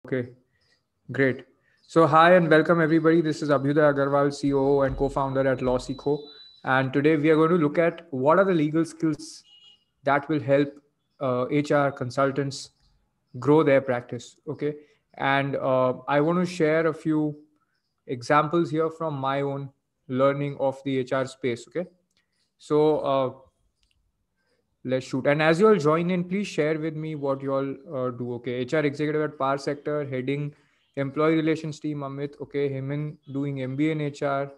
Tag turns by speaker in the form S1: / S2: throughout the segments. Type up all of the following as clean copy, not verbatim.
S1: Okay, great. So, hi and welcome everybody. This is Abhyuday Agarwal, COO and co-founder at LawSeco. And today we are going to look at what are the legal skills that will help HR consultants grow their practice. Okay, and I want to share a few examples here from my own learning of the HR space. Okay, so let's shoot. And as you all join in, please share with me what you all do. Okay, HR executive at Power Sector, heading employee relations team, Amit. Okay, Hemin doing MBA in HR.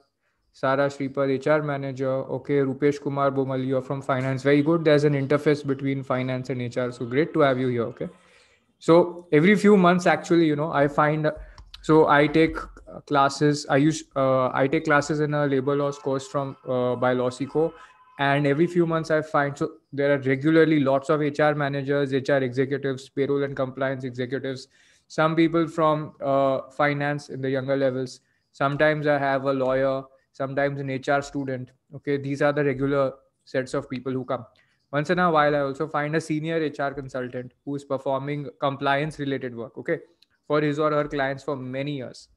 S1: Sara Shripad, HR manager. Okay, Rupesh Kumar Bomal, you're from finance. Very good. There's an interface between finance and HR. So great to have you here. Okay. So every few months, actually, I find, so I take classes. I take classes in a labor laws course from by LawSeco, and every few months I find, so there are regularly lots of HR managers, HR executives, payroll and compliance executives, some people from finance in the younger levels. Sometimes I have a lawyer, sometimes an HR student. Okay, these are the regular sets of people who come. Once in a while, I also find a senior HR consultant who is performing compliance related work, okay, for his or her clients for many years.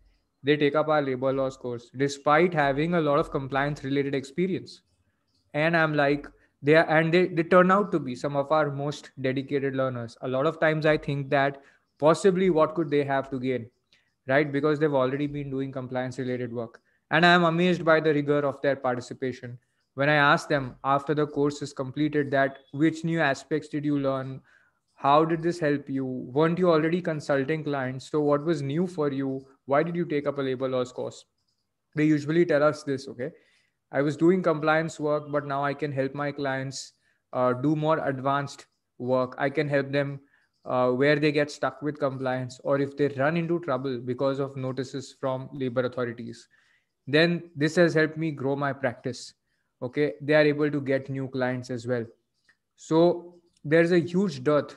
S1: They take up our labor laws course despite having a lot of compliance related experience. And I'm like, they turn out to be some of our most dedicated learners. A lot of times I think that possibly what could they have to gain, right? Because they've already been doing compliance related work. And I am amazed by the rigor of their participation. When I ask them after the course is completed that which new aspects did you learn? How did this help you? Weren't you already consulting clients? So what was new for you? Why did you take up a labor laws course? They usually tell us this, okay? I was doing compliance work, but now I can help my clients do more advanced work. I can help them where they get stuck with compliance or if they run into trouble because of notices from labor authorities. Then this has helped me grow my practice. Okay, they are able to get new clients as well. So there's a huge dearth.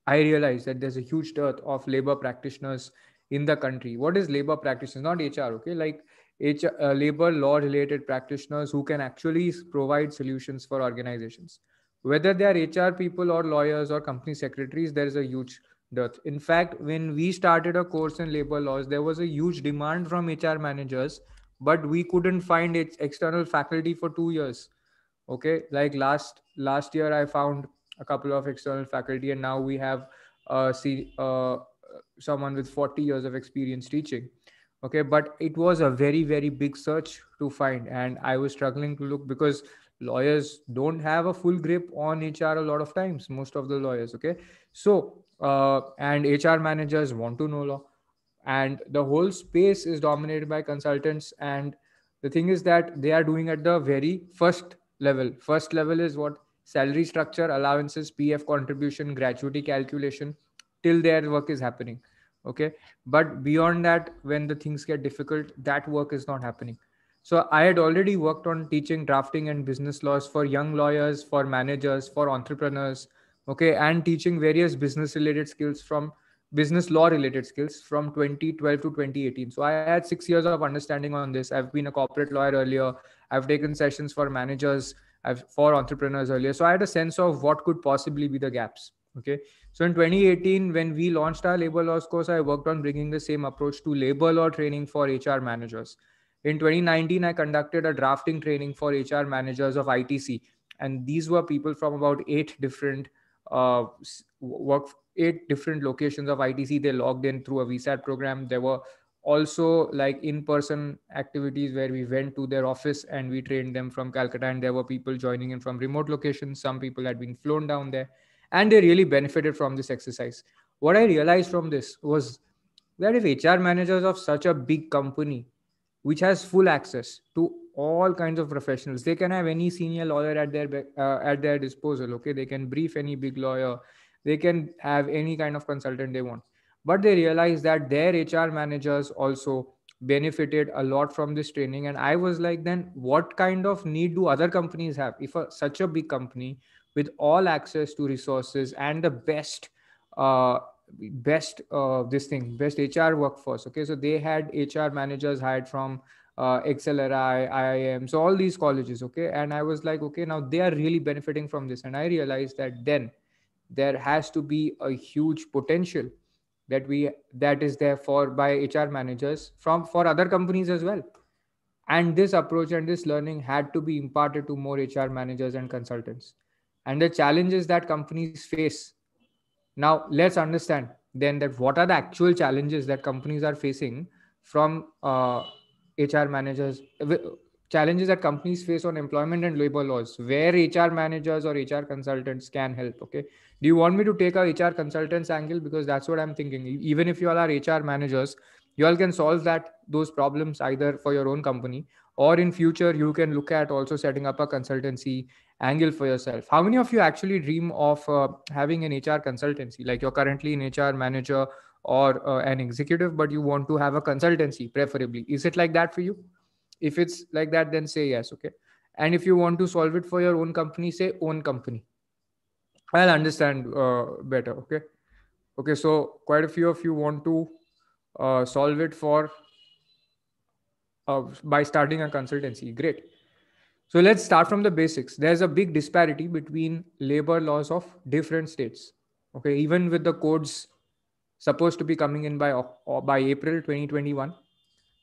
S1: I realize that there's a huge dearth of labor practitioners in the country. What is labor practitioners? Not HR, okay? Like HR, labor law related practitioners who can actually provide solutions for organizations. Whether they are HR people or lawyers or company secretaries, there is a huge dearth. In fact, when we started a course in labor laws, there was a huge demand from HR managers, but we couldn't find external faculty for 2 years. Okay, like last year I found a couple of external faculty, and now we have someone with 40 years of experience teaching. Okay, but it was a very very big search to find, and I was struggling to look because lawyers don't have a full grip on HR a lot of times, most of the lawyers. Okay, so and HR managers want to know law, and the whole space is dominated by consultants. And the thing is that they are doing at the very first level is what? Salary structure, allowances, PF contribution, gratuity calculation, till their work is happening. Okay, but beyond that, when the things get difficult, that work is not happening. So I had already worked on teaching drafting and business laws for young lawyers, for managers, for entrepreneurs. Okay, and teaching various business related skills from business law related skills from 2012 to 2018. So I had 6 years of understanding on this. I've been a corporate lawyer earlier. I've taken sessions for managers, I've for entrepreneurs earlier. So I had a sense of what could possibly be the gaps. Okay. So in 2018, when we launched our labor laws course, I worked on bringing the same approach to labor law training for HR managers. In 2019, I conducted a drafting training for HR managers of ITC. And these were people from about work 8 different locations of ITC. They logged in through a VSAT program. There were also like in-person activities where we went to their office and we trained them from Calcutta, and there were people joining in from remote locations. Some people had been flown down there, and they really benefited from this exercise. What I realized from this was that if HR managers of such a big company which has full access to all kinds of professionals, they can have any senior lawyer at their disposal. Okay, they can brief any big lawyer, they can have any kind of consultant they want. But they realize that their HR managers also benefited a lot from this training. And I was like, then what kind of need do other companies have? If such a big company with all access to resources and the uh, best HR workforce. Okay, so they had HR managers hired from XLRI, IIM, so all these colleges. Okay, and I was like, okay, now they are really benefiting from this, and I realized that then there has to be a huge potential that is there for by HR managers from for other companies as well. And this approach and this learning had to be imparted to more HR managers and consultants. And the challenges that companies face. Now, let's understand then that what are the actual challenges that companies are facing from HR managers, challenges that companies face on employment and labor laws, where HR managers or HR consultants can help. Okay. Do you want me to take a HR consultants angle? Because that's what I'm thinking. Even if you all are HR managers, you all can solve those problems either for your own company, or in future you can look at also setting up a consultancy angle for yourself. How many of you actually dream of having an HR consultancy? Like you're currently an HR manager or an executive, but you want to have a consultancy, preferably. Is it like that for you? If it's like that, then say yes. Okay. And if you want to solve it for your own company, say own company. I'll understand better. Okay. Okay. So quite a few of you want to solve it for by starting a consultancy. Great. So let's start from the basics. There's a big disparity between labor laws of different states. Okay, even with the codes supposed to be coming in by April 2021,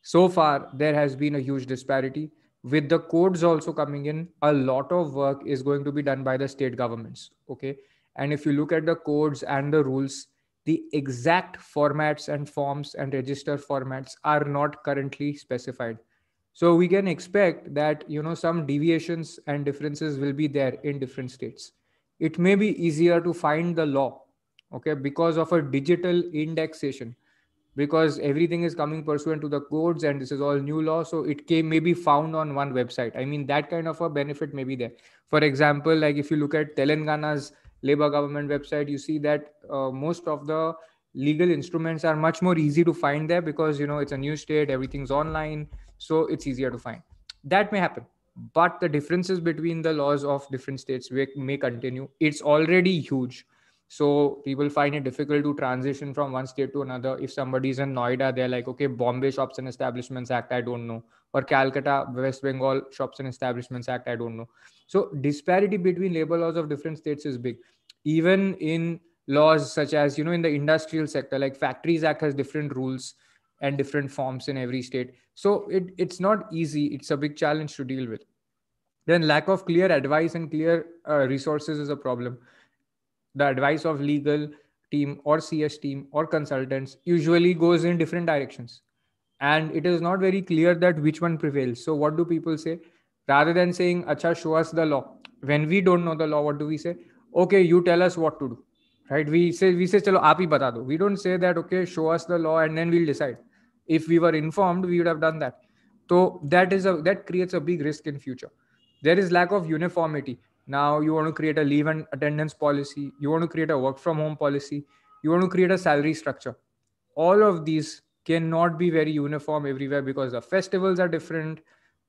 S1: so far there has been a huge disparity. With the codes also coming in, a lot of work is going to be done by the state governments. Okay, and if you look at the codes and the rules, the exact formats and forms and register formats are not currently specified. So we can expect that some deviations and differences will be there in different states. It may be easier to find the law, okay, because of a digital indexation, because everything is coming pursuant to the codes and this is all new law, so it can maybe found on one website. I mean, that kind of a benefit may be there. For example, like if you look at Telangana's labor government website, you see that most of the legal instruments are much more easy to find there, because it's a new state, everything's online, so it's easier to find. That may happen, but the differences between the laws of different states may continue. It's already huge, so people find it difficult to transition from one state to another. If somebody's in Noida, they're like, okay, Bombay Shops and Establishments Act, I don't know. Or Calcutta, West Bengal Shops and Establishments Act, I don't know. So disparity between labor laws of different states is big. Even in laws such as, in the industrial sector, like Factories Act has different rules and different forms in every state. So it's not easy. It's a big challenge to deal with. Then lack of clear advice and clear resources is a problem. The advice of legal team or CS team or consultants usually goes in different directions, and it is not very clear that which one prevails. So what do people say? Rather than saying, acha, show us the law, when we don't know the law, what do we say? Okay, you tell us what to do, right? We say chalo aap hi bata do. We don't say that, okay, show us the law and then we'll decide. If we were informed, we would have done that. So that creates a big risk in future. There is lack of uniformity. Now you want to create a leave and attendance policy, you want to create a work from home policy, you want to create a salary structure. All of these cannot be very uniform everywhere, because the festivals are different,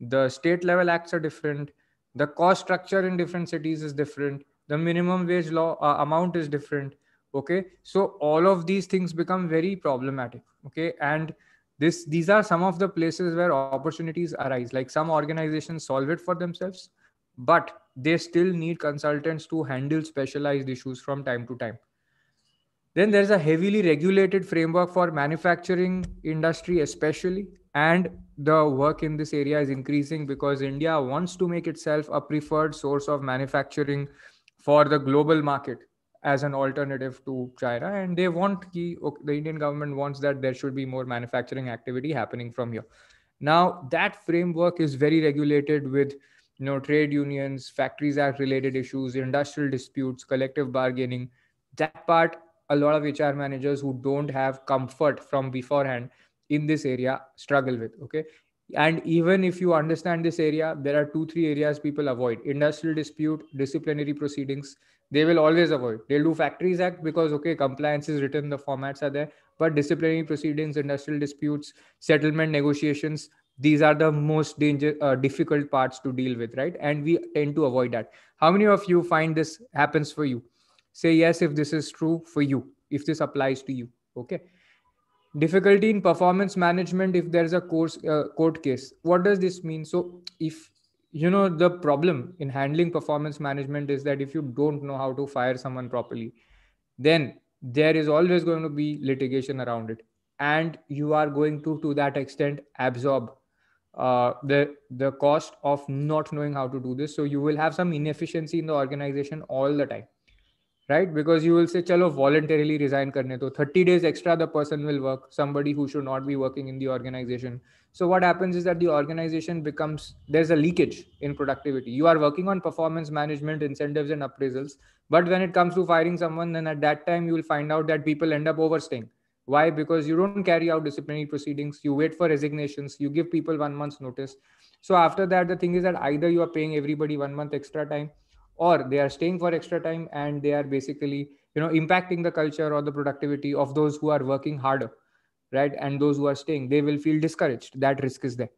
S1: the state level acts are different, the cost structure in different cities is different, the minimum wage law amount is different. Okay, so all of these things become very problematic. Okay, and these are some of the places where opportunities arise. Like some organizations solve it for themselves, but they still need consultants to handle specialized issues from time to time. Then there's a heavily regulated framework for manufacturing industry, especially, and the work in this area is increasing because India wants to make itself a preferred source of manufacturing for the global market as an alternative to China, and they want the Indian government wants that there should be more manufacturing activity happening from here. Now that framework is very regulated with trade unions, Factories Act related issues, industrial disputes, collective bargaining. That part, a lot of HR managers who don't have comfort from beforehand in this area struggle with. Okay, and even if you understand this area, there are 2 3 areas people avoid: industrial dispute, disciplinary proceedings. They will always avoid. They'll do Factories Act because, okay, compliance is written, the formats are there, but disciplinary proceedings, industrial disputes, settlement negotiations, these are the most difficult parts to deal with, right? And we tend to avoid that. How many of you find this happens for you? Say yes if this is true for you, if this applies to you. Okay. Difficulty in performance management if there is a court case. What does this mean? So if the problem in handling performance management is that if you don't know how to fire someone properly, then there is always going to be litigation around it, and you are going to that extent absorb the cost of not knowing how to do this. So you will have some inefficiency in the organization all the time, right? Because you will say chalo voluntarily resign karne to 30 days extra the person will work, somebody who should not be working in the organization. So what happens is that the organization becomes, there's a leakage in productivity. You are working on performance management, incentives and appraisals, but when it comes to firing someone, then at that time you will find out that people end up overstaying. Why? Because you don't carry out disciplinary proceedings, you wait for resignations, you give people 1 month's notice. So after that, the thing is that either you are paying everybody 1 month extra time, or they are staying for extra time, and they are basically, impacting the culture or the productivity of those who are working harder, right? And those who are staying, they will feel discouraged. That risk is there.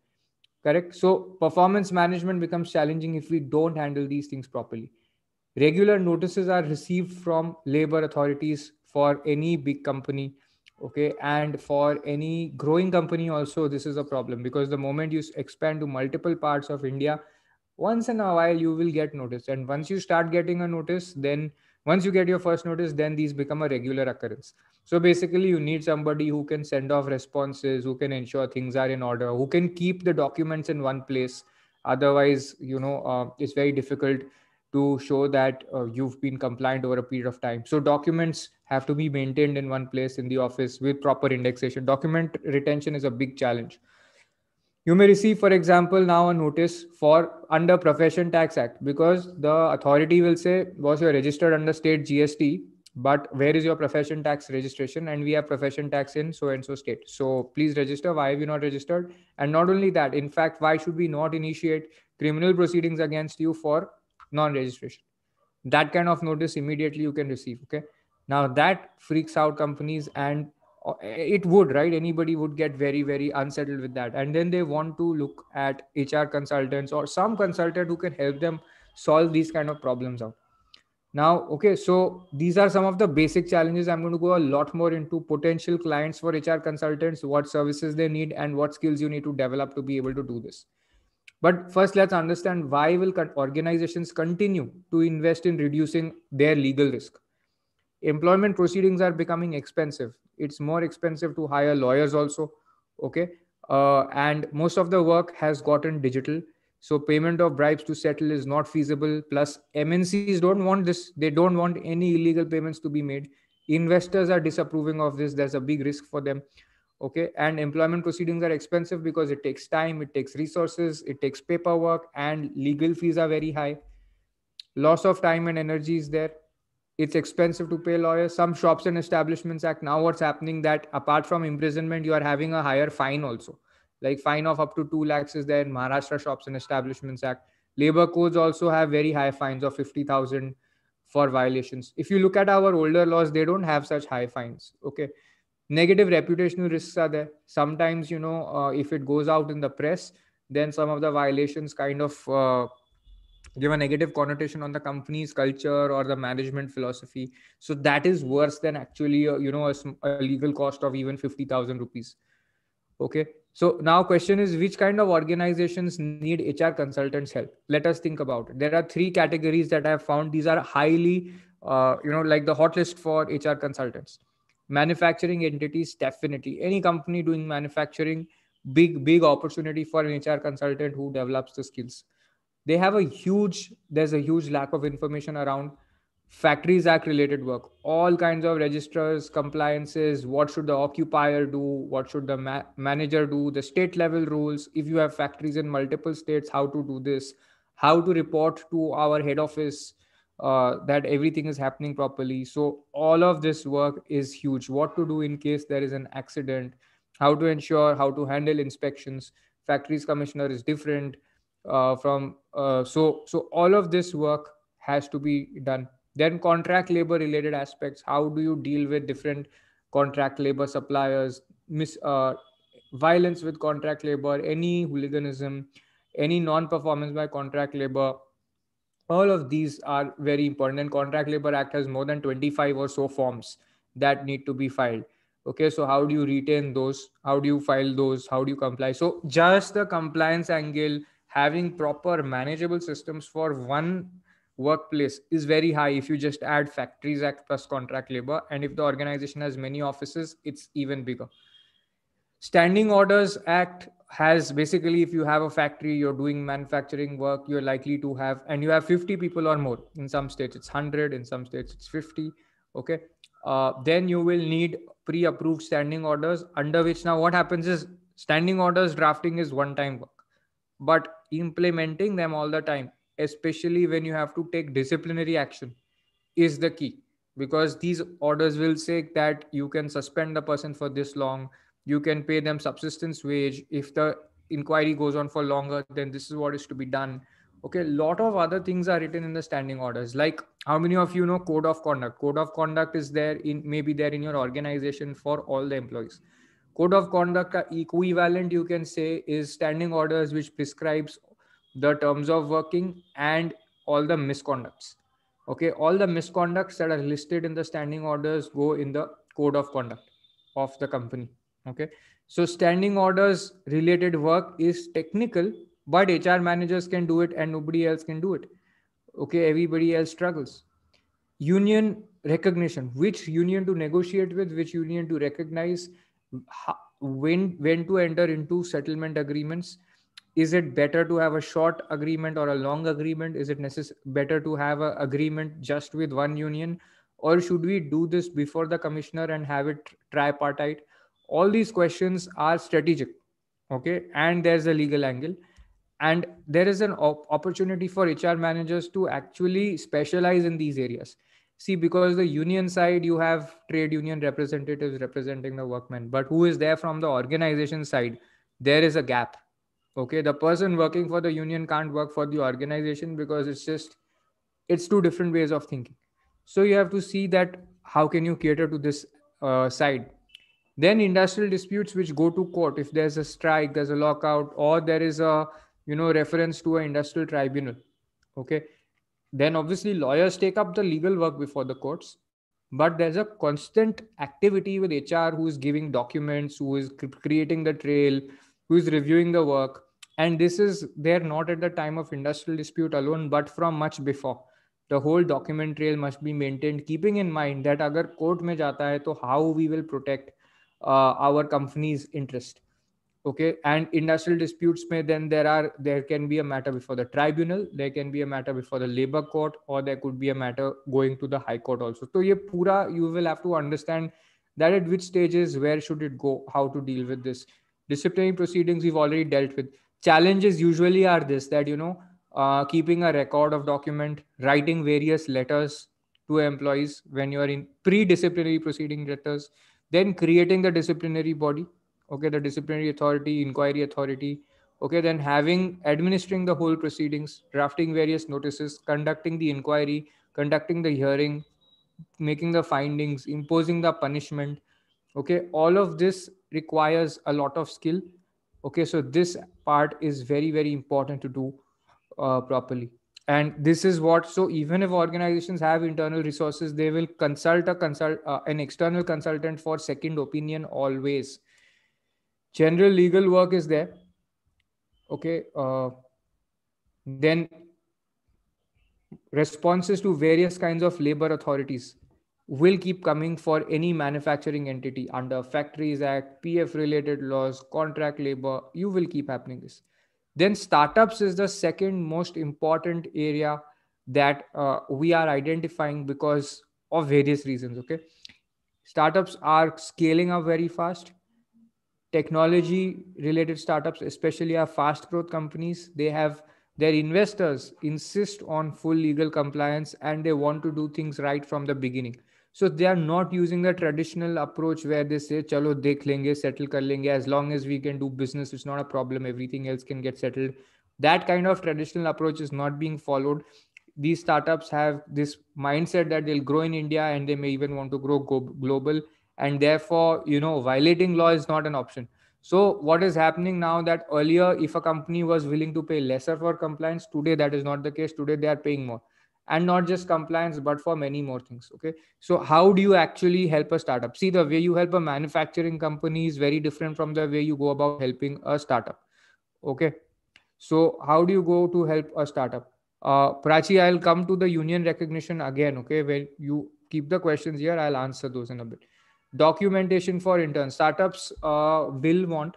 S1: Correct. So performance management becomes challenging if we don't handle these things properly. Regular notices are received from labor authorities for any big company, okay, and for any growing company also this is a problem, because the moment you expand to multiple parts of India, once in a while you will get notice, and once you start getting a notice, then once you get your first notice, then these become a regular occurrence. So basically you need somebody who can send off responses, who can ensure things are in order, who can keep the documents in one place. Otherwise, it's very difficult to show that you've been compliant over a period of time. So documents have to be maintained in one place in the office with proper indexation. Document retention is a big challenge. You may receive, for example, now a notice for under Profession Tax Act, because the authority will say, "Was you registered under state GST, but where is your profession tax registration? And we have profession tax in so and so state. So please register. Why have you not registered?" And not only that, in fact, why should we not initiate criminal proceedings against you for non-registration? That kind of notice immediately you can receive. Okay, now that freaks out companies, and it would, right? Anybody would get very, very unsettled with that, and then they want to look at HR consultants or some consultant who can help them solve these kind of problems out. Now, okay, so these are some of the basic challenges. I'm going to go a lot more into potential clients for HR consultants, what services they need, and what skills you need to develop to be able to do this. But first, let's understand why will organizations continue to invest in reducing their legal risk. Employment proceedings are becoming expensive. It's more expensive to hire lawyers also. Okay, and most of the work has gotten digital. So payment of bribes to settle is not feasible. Plus, MNCs don't want this. They don't want any illegal payments to be made. Investors are disapproving of this. There's a big risk for them. Okay, and employment proceedings are expensive because it takes time, it takes resources, it takes paperwork, and legal fees are very high. Loss of time and energy is there. It's expensive to pay lawyers. Some shops and establishments act, now what's happening, that apart from imprisonment you are having a higher fine also, like fine of up to 2 lakhs is there in Maharashtra Shops and Establishments Act. Labor codes also have very high fines of 50,000 for violations. If you look at our older laws, they don't have such high fines. Okay, negative reputational risks are there. Sometimes, if it goes out in the press, then some of the violations kind of give a negative connotation on the company's culture or the management philosophy. So that is worse than actually a legal cost of even 50,000 rupees. Okay, so now question is, which kind of organizations need HR consultants help? Let us think about it. There are three categories that I have found. These are highly like the hot list for HR consultants. Manufacturing entities, definitely any company doing manufacturing, big opportunity for an HR consultant who develops the skills. There's a huge lack of information around factories act related work, all kinds of registers, compliances, what should the occupier do, what should the manager do, the state level rules, if you have factories in multiple states, how to do this, how to report to our head office that everything is happening properly. So all of this work is huge. What to do in case there is an accident, how to ensure, how to handle inspections. Factories commissioner is different from so all of this work has to be done. Then contract labor related aspects, how do you deal with different contract labor suppliers, violence with contract labor, any hooliganism, any non performance by contract labor. All of these are very important, and contract labor act has more than 25 or so forms that need to be filed. Okay, so how do you retain those, how do you file those, how do you comply? So just the compliance angle, having proper manageable systems for workplace is very high if you just add factories act plus contract labor, and if the organization has many offices, it's even bigger. Standing orders act has basically, if you have a factory, you're doing manufacturing work, you're likely to have, and you have 50 people or more. In some states it's 100, in some states it's 50. Okay. Then you will need pre-approved standing orders, under which, now what happens is, standing orders drafting is one time work, but implementing them all the time, especially when you have to take disciplinary action, is the key. Because these orders will say that you can suspend the person for this long, you can pay them subsistence wage if the inquiry goes on for longer, then this is what is to be done. Okay, a lot of other things are written in the standing orders. Like, how many of you know code of conduct? Code of conduct is there in, maybe there in your organization for all the employees. Code of conduct equivalent, you can say, is standing orders which prescribes the terms of working and all the misconducts. Okay, all the misconducts that are listed in the standing orders go in the code of conduct of the company. Okay, so standing orders related work is technical, but HR managers can do it and nobody else can do it. Okay, everybody else struggles. Union recognition, which union to negotiate with, which union to recognize, when to enter into settlement agreements. Is it better to have a short agreement or a long agreement? Is it better to have an agreement just with one union, or should we do this before the commissioner and have it tripartite? All these questions are strategic. Okay, and there's a legal angle, and there is an opportunity for HR managers to actually specialize in these areas. See, because the union side, you have trade union representatives representing the workmen, but who is there from the organization side? There is a gap. Okay, the person working for the union can't work for the organization, because it's two different ways of thinking. So you have to see that how can you cater to this side. Then industrial disputes which go to court, if there's a strike, there's a lockout, or there is a, reference to an industrial tribunal. Okay, then obviously lawyers take up the legal work before the courts, but there's a constant activity with HR, who is giving documents, who is creating the trail, who is reviewing the work. And this is there not at the time of industrial dispute alone, but from much before. The whole document trail must be maintained, keeping in mind that agar court mein jata hai, to how we will protect our company's interest. Okay, and industrial disputes may, then there can be a matter before the tribunal, there can be a matter before the labor court, or there could be a matter going to the high court also. So ye pura you will have to understand that at which stages, where should it go, how to deal with this. Disciplinary proceedings we've already dealt with. Challenges usually are this, that keeping a record of document, writing various letters to employees when you are in pre-disciplinary proceeding letters, then creating the disciplinary body. Okay, the disciplinary authority, inquiry authority. Okay, then administering the whole proceedings, drafting various notices, conducting the inquiry, conducting the hearing, making the findings, imposing the punishment. Okay, all of this requires a lot of skill. Okay, so this part is very very important to do properly. And this is what, so even if organizations have internal resources, they will consult an external consultant for second opinion always. General legal work is there. Okay, then responses to various kinds of labor authorities will keep coming for any manufacturing entity under Factories Act, PF related laws, contract labor. You will keep happening this. Then startups is the second most important area that we are identifying because of various reasons. Okay, startups are scaling up very fast. Technology related startups especially are fast growth companies. They have, their investors insist on full legal compliance, and they want to do things right from the beginning. So they are not using the traditional approach where they say chalo dekh lenge, settle kar lenge, as long as we can do business it's not a problem, everything else can get settled. That kind of traditional approach is not being followed. These startups have this mindset that they'll grow in India, and they may even want to grow global, and therefore violating law is not an option. So what is happening now, that earlier if a company was willing to pay lesser for compliance, today that is not the case. Today they are paying more, and not just compliance but for many more things. Okay, so how do you actually help a startup? See, the way you help a manufacturing company is very different from the way you go about helping a startup. Okay, so how do you go to help a startup? Prachi, I'll come to the union recognition again. Okay, when you keep the questions here, I'll answer those in a bit. Documentation for interns. Startups will want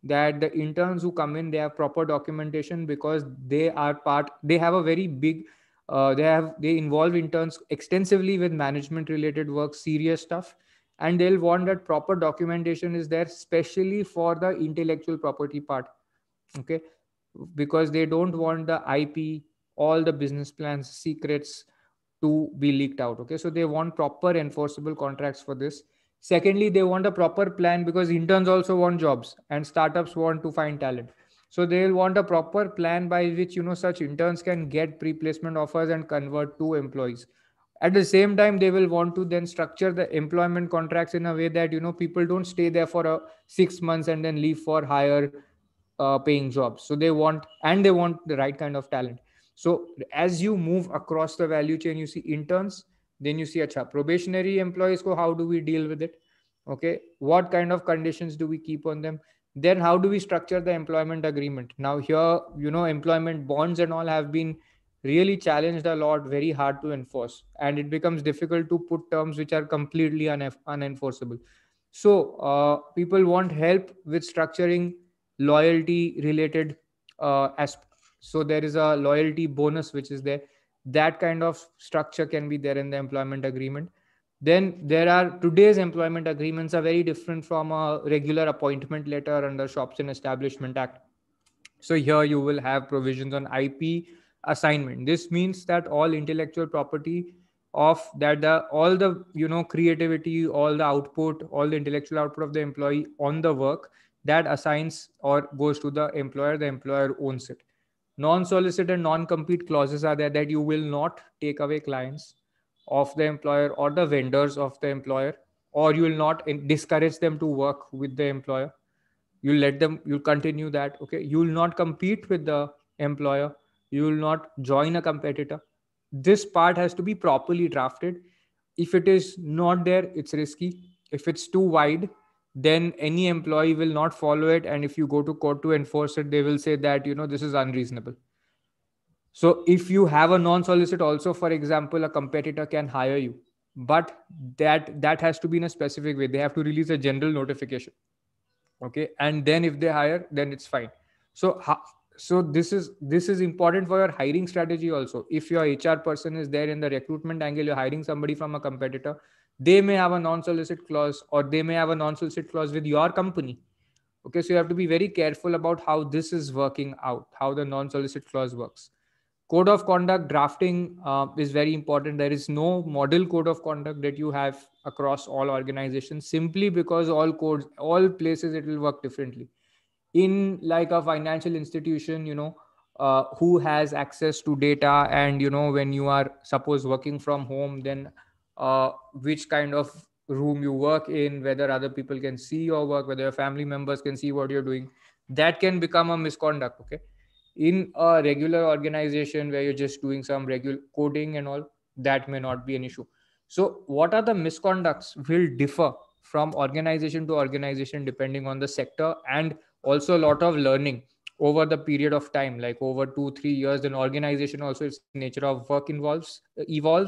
S1: that the interns who come in, they have proper documentation, because they are part. They have a very big. They involve interns extensively with management related work, serious stuff, and they'll want that proper documentation is there, especially for the intellectual property part. Okay, because they don't want the IP, all the business plans, secrets to be leaked out. Okay, so they want proper enforceable contracts for this. Secondly, they want a proper plan, because interns also want jobs and startups want to find talent. So they'll want a proper plan by which such interns can get pre-placement offers and convert to employees. At the same time, they will want to then structure the employment contracts in a way that people don't stay there for 6 months and then leave for higher paying jobs. So they want the right kind of talent. So as you move across the value chain, you see interns, then you see acha probationary employees ko, how do we deal with it? Okay, what kind of conditions do we keep on them? Then how do we structure the employment agreement? Now here, employment bonds and all have been really challenged a lot, very hard to enforce, and it becomes difficult to put terms which are completely unenforceable. So people want help with structuring loyalty related so there is a loyalty bonus which is there. That kind of structure can be there in the employment agreement. Then there are today's employment agreements are very different from a regular appointment letter under Shops and Establishment Act. So here you will have provisions on IP assignment. This means that all intellectual property of that the all the creativity, all the output, all the intellectual output of the employee on the work, that assigns or goes to the employer. The employer owns it. Non-solicit and non-compete clauses are there, that you will not take away clients of the employer or the vendors of the employer, or you will not discourage them to work with the employer. You'll continue that. Okay, you will not compete with the employer, you will not join a competitor. This part has to be properly drafted. If it is not there, it's risky. If it's too wide, then any employee will not follow it, and if you go to court to enforce it, they will say that this is unreasonable. So if you have a non-solicit also, for example, a competitor can hire you, but that has to be in a specific way. They have to release a general notification. Okay, and then if they hire, then it's fine. So this is important for your hiring strategy also. If your HR person is there in the recruitment angle, you're hiring somebody from a competitor, they may have a non-solicit clause, or they may have a non-solicit clause with your company. Okay, so you have to be very careful about how this is working out, how the non-solicit clause works. Code of conduct drafting is very important. There is no model code of conduct that you have across all organizations, simply because all places, it will work differently. In like a financial institution, who has access to data, and when you are suppose working from home, then which kind of room you work in, whether other people can see your work, whether your family members can see what you're doing, that can become a misconduct. Okay, in a regular organization where you're just doing some regular coding and all, that may not be an issue. So what are the misconducts will differ from organization to organization depending on the sector, and also a lot of learning over the period of time, like over 2 3 years. An organization also, its nature of work evolves,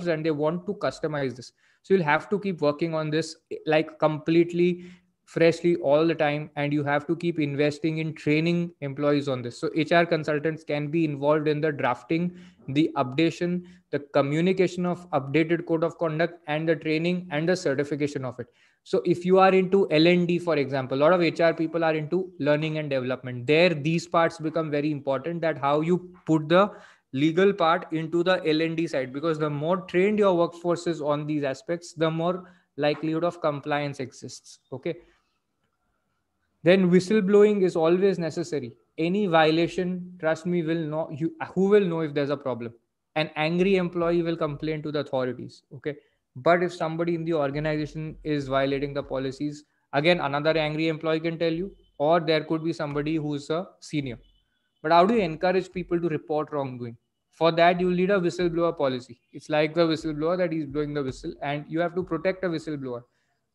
S1: and they want to customize this. So you'll have to keep working on this, like completely freshly all the time, and you have to keep investing in training employees on this. So HR consultants can be involved in the drafting, the updation, the communication of updated code of conduct, and the training and the certification of it. So if you are into L&D, for example, a lot of HR people are into learning and development. There these parts become very important, that how you put the legal part into the L&D side, because the more trained your workforce is on these aspects, the more likelihood of compliance exists. Okay, then whistleblowing is always necessary. Any violation, trust me, will know you. Who will know if there's a problem? An angry employee will complain to the authorities. Okay, but if somebody in the organization is violating the policies, again another angry employee can tell you, or there could be somebody who's a senior. But how do you encourage people to report wrongdoing? For that, you need a whistleblower policy. It's like the whistleblower that is blowing the whistle, and you have to protect a whistleblower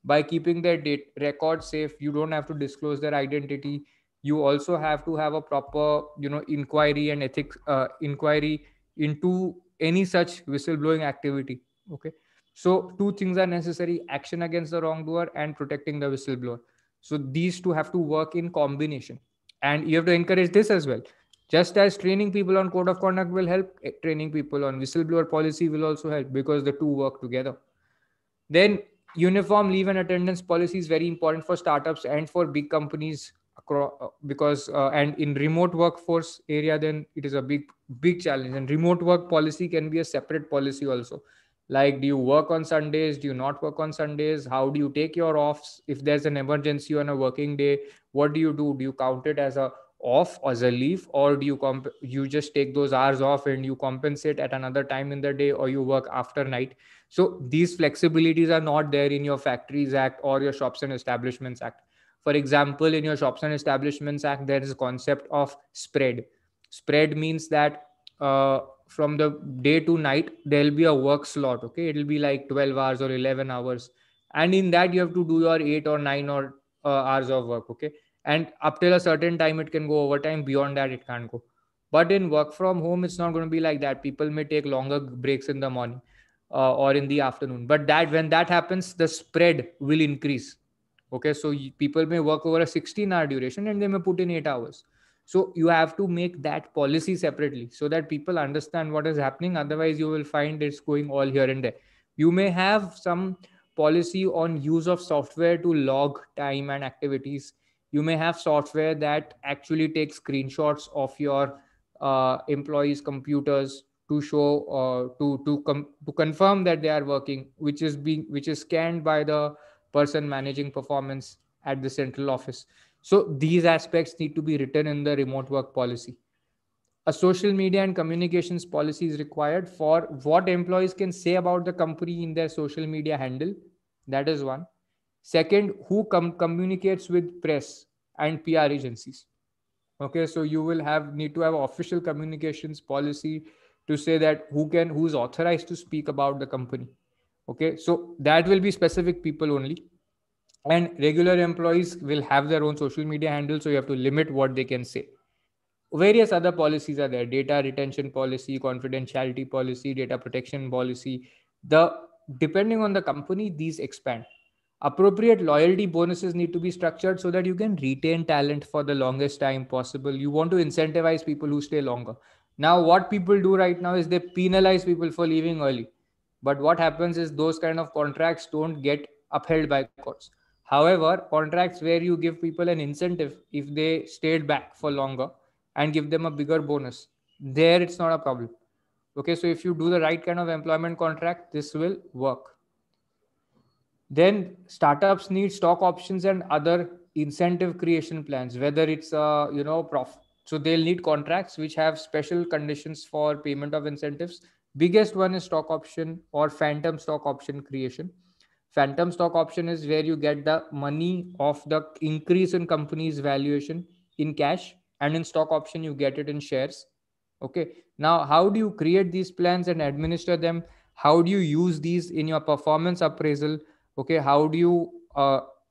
S1: by keeping their record safe. You don't have to disclose their identity. You also have to have a proper inquiry and ethics inquiry into any such whistleblowing activity. Okay, so two things are necessary: action against the wrongdoer and protecting the whistleblower. So these two have to work in combination, and you have to encourage this as well. Just as training people on code of conduct will help, training people on whistleblower policy will also help, because the two work together. Then uniform leave and attendance policy is very important for startups and for big companies because and in remote workforce area, then it is a big challenge. And remote work policy can be a separate policy also. Like, do you work on Sundays? Do you not work on Sundays? How do you take your offs? If there's an emergency on a working day, what do you do? Do you count it as a off, as a leave, or do you just take those hours off and you compensate at another time in the day, or you work after night? So these flexibilities are not there in your Factories Act or your Shops and Establishments Act. For example, in your Shops and Establishments Act, there is a concept of spread. Spread means that from the day to night, there'll be a work slot. Okay, it'll be like 12 hours or 11 hours. And in that, you have to do your 8 or 9 or hours of work. Okay. And up till a certain time, it can go overtime. Beyond that, it can't go. But in work from home, it's not going to be like that. People may take longer breaks in the morning or in the afternoon, but that when that happens, the spread will increase. Okay, so people may work over a 16-hour duration and they may put in 8 hours. So you have to make that policy separately so that people understand what is happening. Otherwise, you will find it's going all here and there. You may have some policy on use of software to log time and activities. You may have software that actually takes screenshots of your employees computers to show to confirm that they are working, which is scanned by the person managing performance at the central office. So these aspects need to be written in the remote work policy. A social media and communications policy is required for what employees can say about the company in their social media handle. That is one. Second, who communicates with press and PR agencies. Okay, so you will have need to have official communications policy to say that who's authorized to speak about the company. Okay, so that will be specific people only, and regular employees will have their own social media handle, so you have to limit what they can say. Various other policies are there: data retention policy, confidentiality policy, data protection policy. The Depending on the company, these expand. Appropriate loyalty bonuses need to be structured so that you can retain talent for the longest time possible. You want to incentivize people who stay longer. Now what people do right now is they penalize people for leaving early, but what happens is those kind of contracts don't get upheld by courts. However, contracts where you give people an incentive if they stayed back for longer and give them a bigger bonus, there it's not a problem. Okay, so if you do the right kind of employment contract, this will work. Then startups need stock options and other incentive creation plans, whether it's so they'll need contracts which have special conditions for payment of incentives. Biggest one is stock option or phantom stock option creation. Phantom stock option is where you get the money of the increase in company's valuation in cash, and in stock option you get it in shares. Okay, now how do you create these plans and administer them? How do you use these in your performance appraisal? Okay, how do you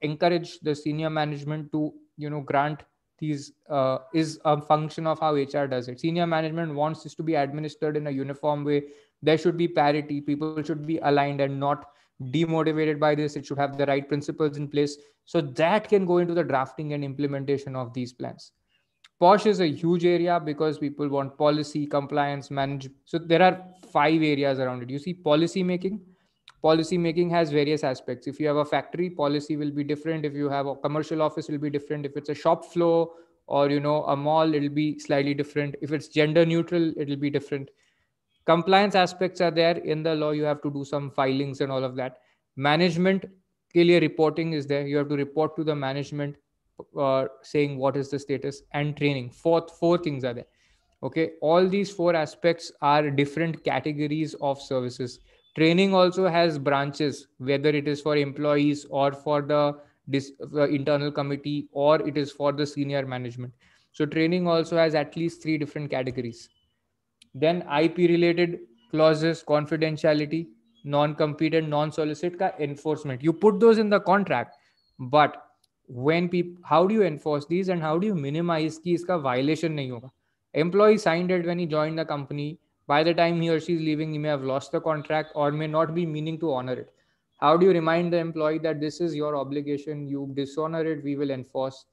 S1: encourage the senior management to grant these? Is a function of how HR does it. Senior management wants this to be administered in a uniform way. There should be parity. People should be aligned and not demotivated by this. It should have the right principles in place, so that can go into the drafting and implementation of these plans. Posh is a huge area because people want policy, compliance, manage. So there are 5 areas around it. You see, policy making. Policy making has various aspects. If you have a factory, policy will be different. If you have a commercial office, it will be different. If it's a shop floor or a mall, it'll be slightly different. If it's gender neutral, it'll be different. Compliance aspects are there in the law. You have to do some filings and all of that. Management के लिए reporting is there. You have to report to the management saying what is the status. And training. Four things are there. Okay, all these 4 aspects are different categories of services. Training also has branches, whether it is for employees or for the internal committee, or it is for the senior management. So training also has at least 3 different categories. Then IP related clauses, confidentiality, non-compete and non-solicit ka enforcement. You put those in the contract, but when people, how do you enforce these and how do you minimize कि इसका violation नहीं होगा? Employee signed it when he joined the company. By the time he or she is leaving, he may have lost the contract or may not be meaning to honor it. How do you remind the employee that this is your obligation? You dishonor it, we will enforce.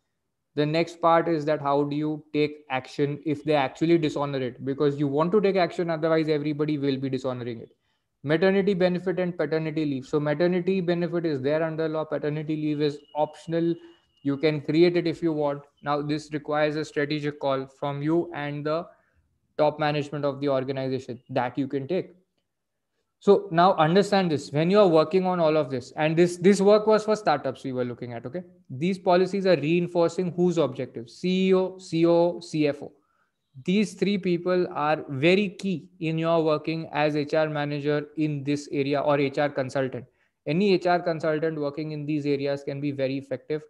S1: The next part is that how do you take action if they actually dishonor it? Because you want to take action, otherwise everybody will be dishonoring it. Maternity benefit and paternity leave. So maternity benefit is there under law, paternity leave is optional. You can create it if you want. Now this requires a strategic call from you and the top management of the organization that you can take. So now understand this, when you are working on all of this, and this work was for startups we were looking at, okay? These policies are reinforcing whose objectives? CEO, COO, CFO. These three people are very key in your working as HR manager in this area, or HR consultant. Any HR consultant working in these areas can be very effective.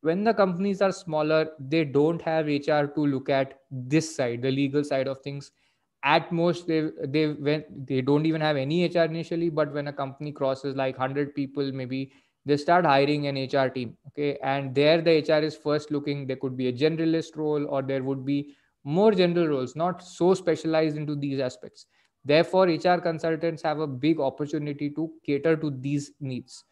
S1: When the companies are smaller, they don't have HR to look at this side, the legal side of things. At most they don't even have any HR initially, but when a company crosses like 100 people, maybe they start hiring an HR team, okay? And there the HR is first looking, there could be a generalist role, or there would be more general roles, not so specialized into these aspects. Therefore HR consultants have a big opportunity to cater to these needs.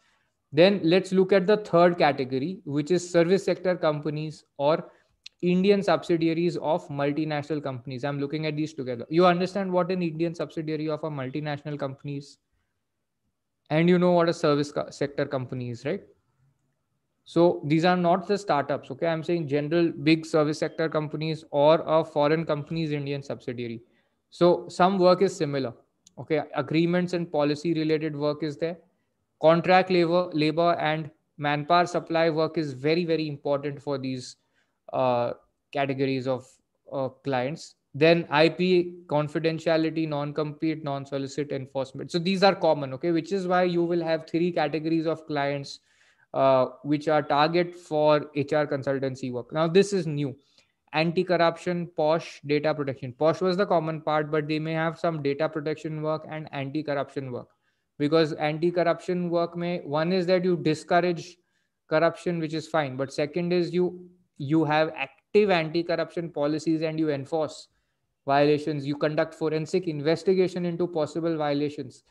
S1: Then let's look at the third category, which is service sector companies or Indian subsidiaries of multinational companies. I'm looking at these together. You understand what an Indian subsidiary of a multinational company is, and you know what a sector company is, right? So these are not the startups, okay? I'm saying general big service sector companies or a foreign company's Indian subsidiary. So some work is similar, okay? Agreements and policy related work is there. Contract labor and manpower supply work is very, very important for these uh, categories of clients. Then IP, confidentiality, non-compete, non-solicit enforcement. So these are common, okay? Which is why you will have three categories of clients which are target for HR consultancy work. Now, this is new. Anti-corruption, POSH, data protection. POSH was the common part, but they may have some data protection work and anti-corruption work. Because anti-corruption work may, one is that you discourage corruption, which is fine. But second is you have active anti-corruption policies and you enforce violations. You conduct forensic investigation into possible violations.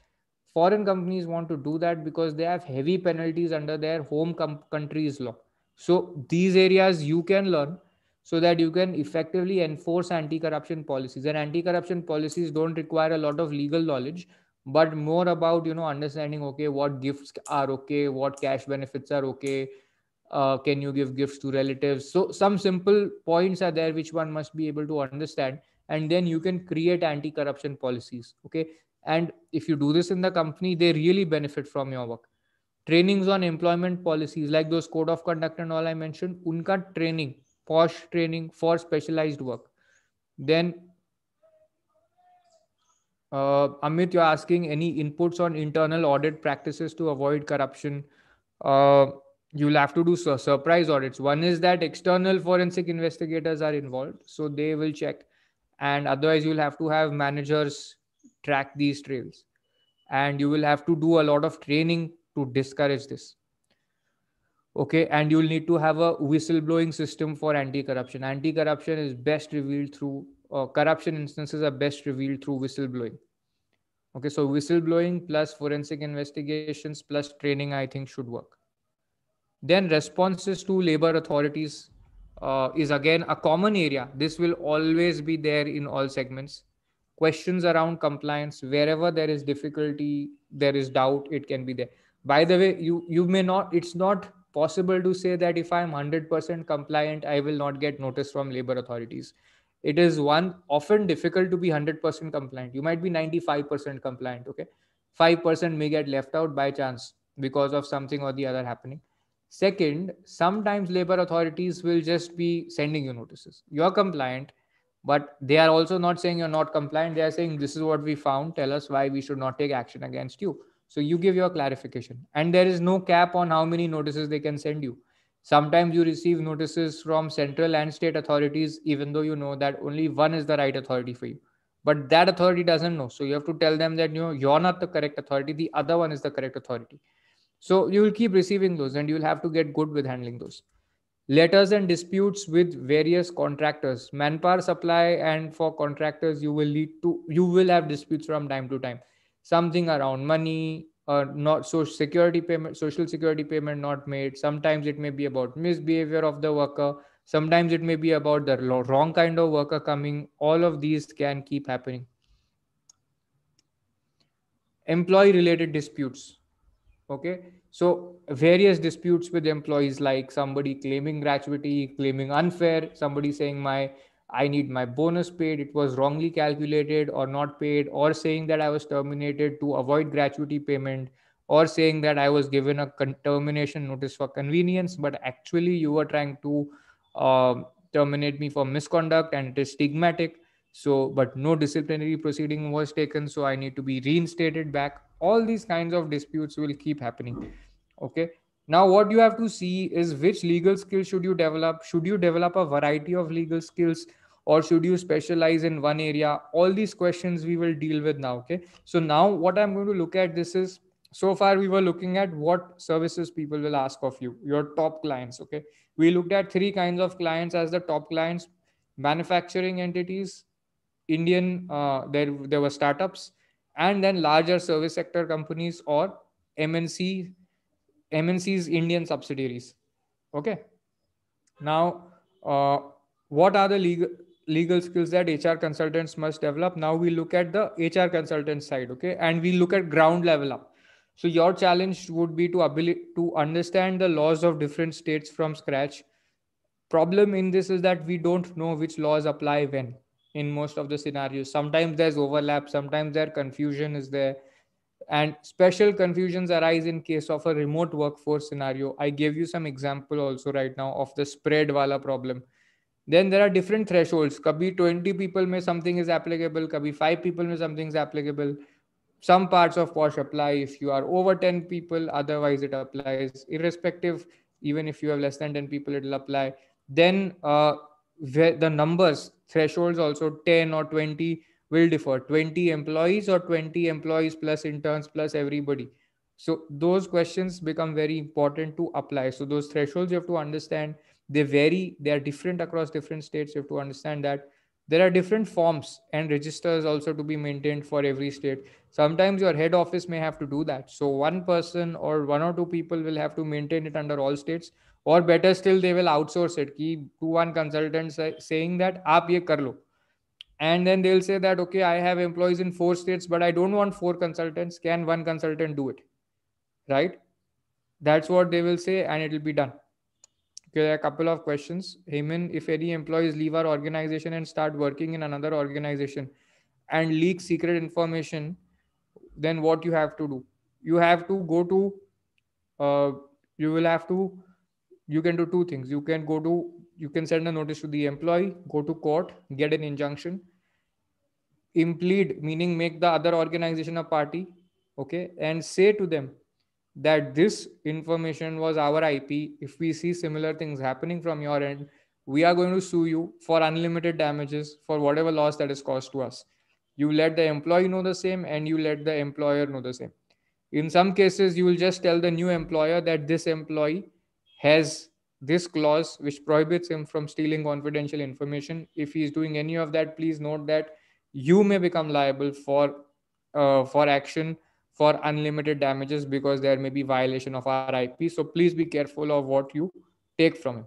S1: Foreign companies want to do that because they have heavy penalties under their home country's law. So these areas you can learn so that you can effectively enforce anti-corruption policies. And anti-corruption policies don't require a lot of legal knowledge, but more about understanding, okay, what gifts are okay, what cash benefits are okay, can you give gifts to relatives? So some simple points are there which one must be able to understand, and then you can create anti-corruption policies, okay? And if you do this in the company, they really benefit from your work. Trainings on employment policies, like those code of conduct and all I mentioned, unka training, posh training for specialized work. Then Amit, you're asking any inputs on internal audit practices to avoid corruption. Uh, you'll have to do surprise audits. One is that external forensic investigators are involved, so they will check, and otherwise you'll have to have managers track these trails, and you will have to do a lot of training to discourage this. Okay, and you'll need to have a whistleblowing system for anti-corruption. Anti-corruption is best revealed through corruption instances are best revealed through whistleblowing. Okay, so whistleblowing plus forensic investigations plus training, I think, should work. Then responses to labor authorities is again a common area. This will always be there in all segments. Questions around compliance, wherever there is difficulty, there is doubt, it can be there. By the way, you may not, it's not possible to say that if I'm 100% compliant, I will not get notice from labor authorities. It is one often difficult to be 100% compliant. You might be 95% compliant, okay? 5% may get left out by chance because of something or the other happening. Second, sometimes labor authorities will just be sending you notices. You're compliant, but they are also not saying you're not compliant. They are saying, this is what we found. Tell us why we should not take action against you. So you give your clarification. And there is no cap on how many notices they can send you. Sometimes you receive notices from central and state authorities, even though you know that only one is the right authority for you. But that authority doesn't know. So you have to tell them that you're not the correct authority. The other one is the correct authority. So you will keep receiving those and you will have to get good with handling those. Letters and disputes with various contractors, manpower supply, and for contractors you will have disputes from time to time, something around money, not social security payment not made. Sometimes it may be about misbehavior of the worker, sometimes it may be about the wrong kind of worker coming. All of these can keep happening. Employee related disputes. Okay, so various disputes with employees, like somebody claiming gratuity, claiming unfair, somebody saying my I need my bonus paid, it was wrongly calculated or not paid, or saying that I was terminated to avoid gratuity payment, or saying that I was given a termination notice for convenience, but actually you were trying to terminate me for misconduct and it is stigmatic. So but no disciplinary proceeding was taken, so I need to be reinstated back. All these kinds of disputes will keep happening. Okay, now what you have to see is which legal skills should you develop. Should you develop a variety of legal skills, or should you specialize in one area? All these questions we will deal with now. Okay, so now what I'm going to look at this is, so far we were looking at what services people will ask of you, your top clients. Okay, we looked at three kinds of clients as the top clients: manufacturing entities, Indian, there were startups, and then larger service sector companies, or MNC, MNC's Indian subsidiaries. Okay. Now, what are the legal skills that HR consultants must develop? Now we look at the HR consultant side. Okay, and we look at ground level up. So your challenge would be to understand the laws of different states from scratch. Problem in this is that we don't know which laws apply when, in most of the scenarios. Sometimes there's overlap, sometimes there confusion is there, and special confusions arise in case of a remote workforce scenario. I gave you some example also right now of the spread wala problem. Then there are different thresholds. Kabhi 20 people may something is applicable, kabhi 5 people may something is applicable. Some parts of posh apply if you are over 10 people, otherwise it applies irrespective. Even if you have less than 10 people, it will apply. Then the numbers thresholds also, 10 or 20 will differ. 20 employees or 20 employees plus interns plus everybody. So those questions become very important to apply. So those thresholds you have to understand. They vary, they are different across different states. You have to understand that there are different forms and registers also to be maintained for every state. Sometimes your head office may have to do that, so one person or one or two people will have to maintain it under all states. Or better still, they will outsource it to one consultant, saying that aap ye kar lo. And then they'll say that, okay, I have employees in 4 states, but I don't want 4 consultants, can one consultant do it? Right, that's what they will say, and it will be done. Okay, there are a couple of questions. Heyman, if any employees leave our organization and start working in another organization and leak secret information, then what you have to do? You have to go to, uh, you will have to, you can do two things. You can send a notice to the employee, go to court, get an injunction, implead, meaning make the other organization a party, okay, and say to them that this information was our IP. If we see similar things happening from your end, we are going to sue you for unlimited damages for whatever loss that is caused to us. You let the employee know the same, and you let the employer know the same. In some cases, you will just tell the new employer that this employee has this clause which prohibits him from stealing confidential information. If he is doing any of that, please note that you may become liable for action for unlimited damages, because there may be violation of our IP. So please be careful of what you take from him.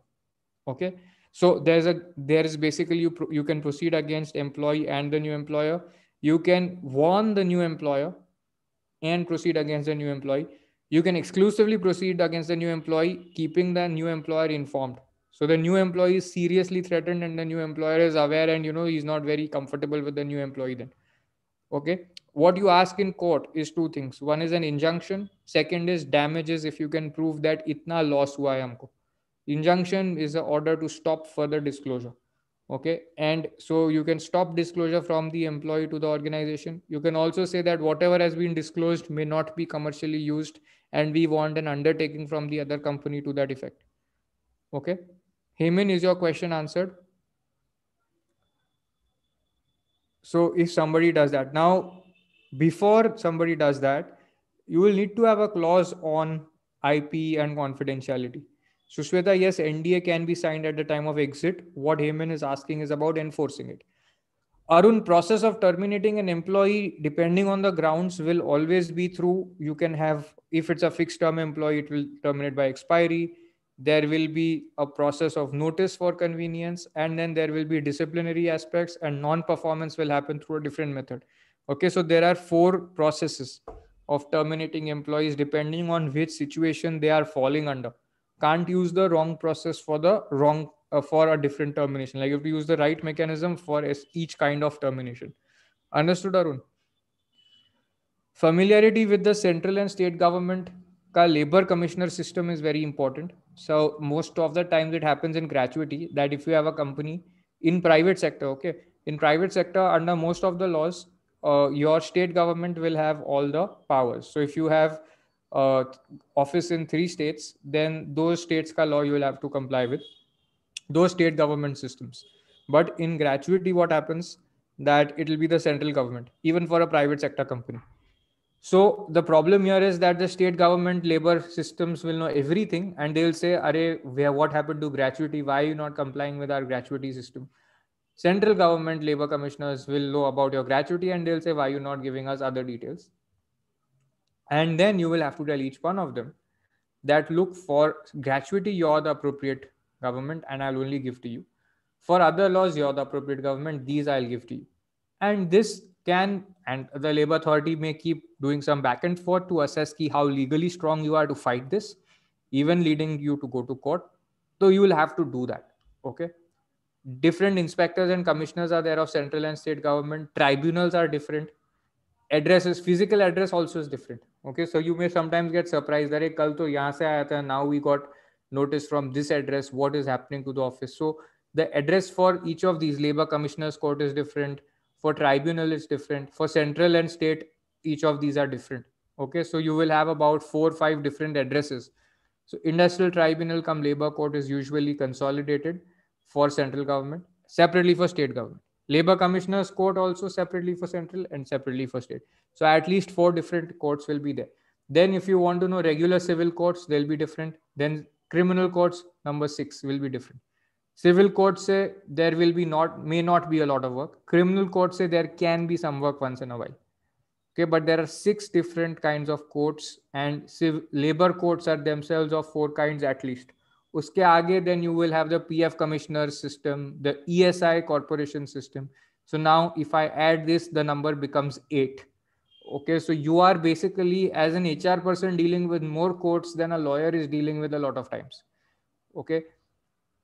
S1: Okay. So there is basically you can proceed against employee and the new employer. You can warn the new employer and proceed against the new employee. You can exclusively proceed against the new employee, keeping the new employer informed. So the new employee is seriously threatened, and the new employer is aware, and he's not very comfortable with the new employee then. Okay. What you ask in court is two things. One is an injunction. Second is damages if you can prove that itna loss hua hai humko. Injunction is an order to stop further disclosure. Okay, and so you can stop disclosure from the employee to the organization. You can also say that whatever has been disclosed may not be commercially used, and we want an undertaking from the other company to that effect. Okay, Heyman, is your question answered? So if somebody does that now, before somebody does that, you will need to have a clause on IP and confidentiality. Sushweta, yes, NDA can be signed at the time of exit. What Heyman is asking is about enforcing it. Arun, process of terminating an employee, depending on the grounds, will always be through. You can have, if it's a fixed term employee, it will terminate by expiry. There will be a process of notice for convenience, and then there will be disciplinary aspects, and non performance will happen through a different method. Okay, so there are four processes of terminating employees depending on which situation they are falling under. Can't use the wrong process for the wrong for a different termination. Like you have to use the right mechanism for each kind of termination. Understood, Arun? Familiarity with the central and state government ka labor commissioner system is very important. So most of the times it happens in gratuity that if you have a company in private sector, okay, in private sector under most of the laws, your state government will have all the powers. So if you have uh, office in three states, then those states ka law you will have to comply with those state government systems. But in gratuity, what happens that it will be the central government, even for a private sector company. So the problem here is that the state government labor systems will know everything and they'll say, Are, what happened to gratuity? Why are you not complying with our gratuity system? Central government labor commissioners will know about your gratuity and they'll say, Why are you not giving us other details? And then you will have to tell each one of them that look, for gratuity, you're the appropriate government and I'll only give to you. For other laws, you're the appropriate government, these I'll give to you. And this can, and the labor authority may keep doing some back and forth to assess how legally strong you are to fight this, even leading you to go to court. So you will have to do that. Okay. Different inspectors and commissioners are there of central and state government. Tribunals are different. Addresses, physical address also is different. Okay, so you may sometimes get surprised that kal to yahan se aaya tha, now we got notice from this address, what is happening to the office. So the address for each of these, labor commissioners court is different, for tribunal is different, for central and state each of these are different. Okay, so you will have about 4 or 5 different addresses. So industrial tribunal come labor court is usually consolidated for central government, separately for state government. Labor commissioners court also separately for central and separately for state. So at least 4 different courts will be there. Then if you want to know regular civil courts, they'll be different. Then criminal courts, number 6, will be different. Civil courts say there will be not, may not be a lot of work. Criminal courts say there can be some work once in a while. Okay, but there are 6 different kinds of courts, and labor courts are themselves of 4 kinds at least. Uske aage, then you will have the PF commissioner system, the ESI corporation system. So now if I add this, the number becomes 8. Okay, so you are basically as an HR person dealing with more courts than a lawyer is dealing with a lot of times. Okay,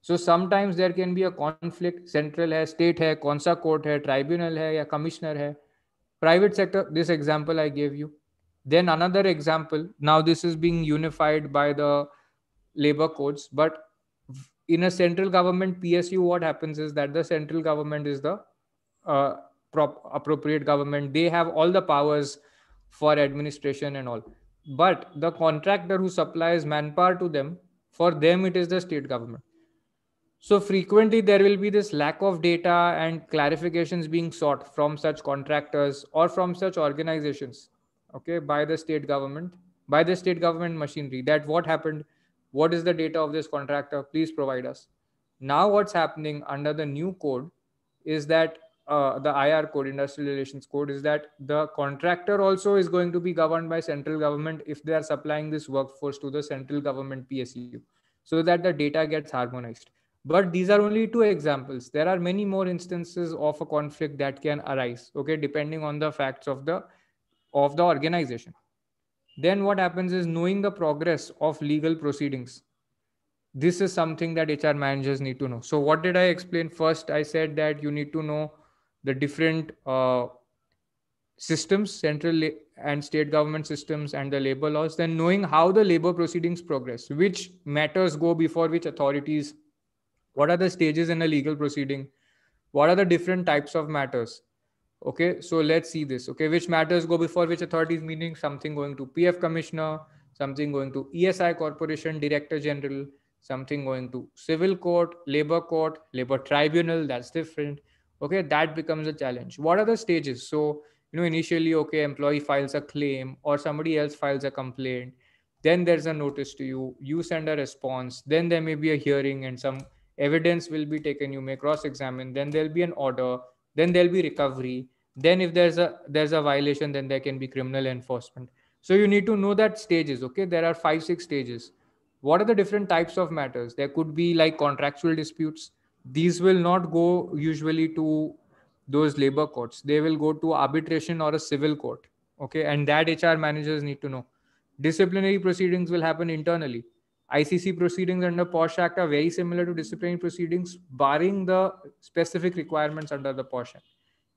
S1: so sometimes there can be a conflict. Central है, state है, कौन सा court है, tribunal है या commissioner है. Private sector, this example I gave you. Then another example, now this is being unified by the labor codes, but in a central government PSU, what happens is that the central government is the uh, appropriate government. They have all the powers for administration and all. But the contractor who supplies manpower to them, for them it is the state government. So frequently there will be this lack of data and clarifications being sought from such contractors or from such organizations, okay, by the state government machinery, that what happened, what is the data of this contractor, please provide us. Now what's happening under the new code is that the IR code, industrial relations code, is that the contractor also is going to be governed by central government if they are supplying this workforce to the central government PSU, so that the data gets harmonized. But these are only 2 examples. There are many more instances of a conflict that can arise, okay, depending on the facts of the organization. Then what happens is knowing the progress of legal proceedings. This is something that HR managers need to know. So what did I explain? First, I said that you need to know the different systems, central and state government systems, and the labor laws. Then knowing how the labor proceedings progress, which matters go before which authorities, what are the stages in a legal proceeding, what are the different types of matters. Okay, so let's see this. Okay, which matters go before which authorities, meaning something going to PF commissioner, something going to ESI corporation director general, something going to civil court, labor tribunal, that's different. Okay, that becomes a challenge. What are the stages? So initially, okay, employee files a claim or somebody else files a complaint. then there's a notice to you, you send a response, then there may be a hearing and some evidence will be taken, you may cross examine, then there'll be an order, then there'll be recovery, then if there's a violation, then there can be criminal enforcement. So you need to know that stages. Okay, there are 5 6 stages. What are the different types of matters? There could be like contractual disputes. These will not go usually to those labor courts, they will go to arbitration or a civil court. Okay, and that HR managers need to know. Disciplinary proceedings will happen internally. ICC proceedings under POSH Act are very similar to disciplinary proceedings, barring the specific requirements under the POSH Act.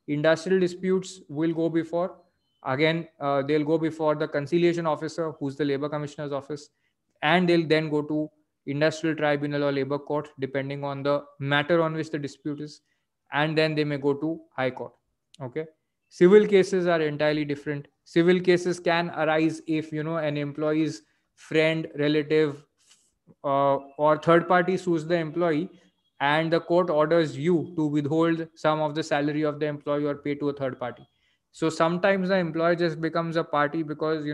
S1: Industrial disputes will go before, again, they'll go before the conciliation officer, who's the labor commissioner's office, and they'll then go to industrial tribunal or labor court, depending on the matter on which the dispute is, and then they may go to high court. Okay. Civil cases are entirely different. Civil cases can arise if an employee's friend, relative, or third party sues the employee, and the court orders you to withhold some of the salary of the employee or pay to a third party. So sometimes the employer just becomes a party because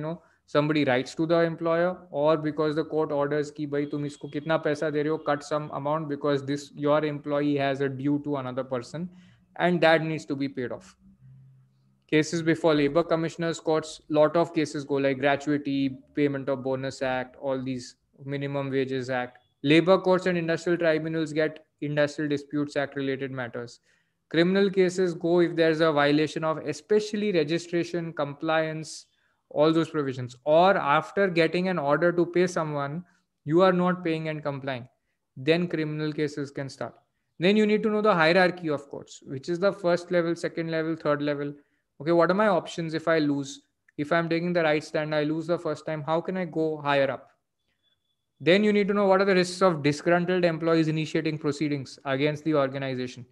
S1: somebody writes to the employer, or because the court orders ki bhai tum isko kitna paisa de rahe ho, cut some amount because this your employee has a due to another person, and that needs to be paid off. Cases before labor commissioners courts, lot of cases go like gratuity, payment of bonus act, all these, minimum wages act. Labor courts and industrial tribunals get industrial disputes act related matters. Criminal cases go if there's a violation of especially registration, compliance, all those provisions, or after getting an order to pay someone, you are not paying and complying, then criminal cases can start. Then you need to know the hierarchy of courts, which is the first level, second level, third level. Okay, what are my options if I lose? If I'm taking the right stand, I lose the first time, how can I go higher up? Then you need to know what are the risks of disgruntled employees initiating proceedings against the organization.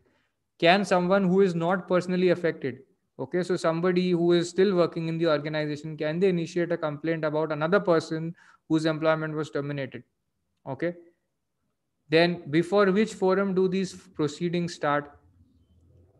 S1: Can someone who is not personally affected, okay, so somebody who is still working in the organization, can they initiate a complaint about another person whose employment was terminated? Okay, then before which forum do these proceedings start?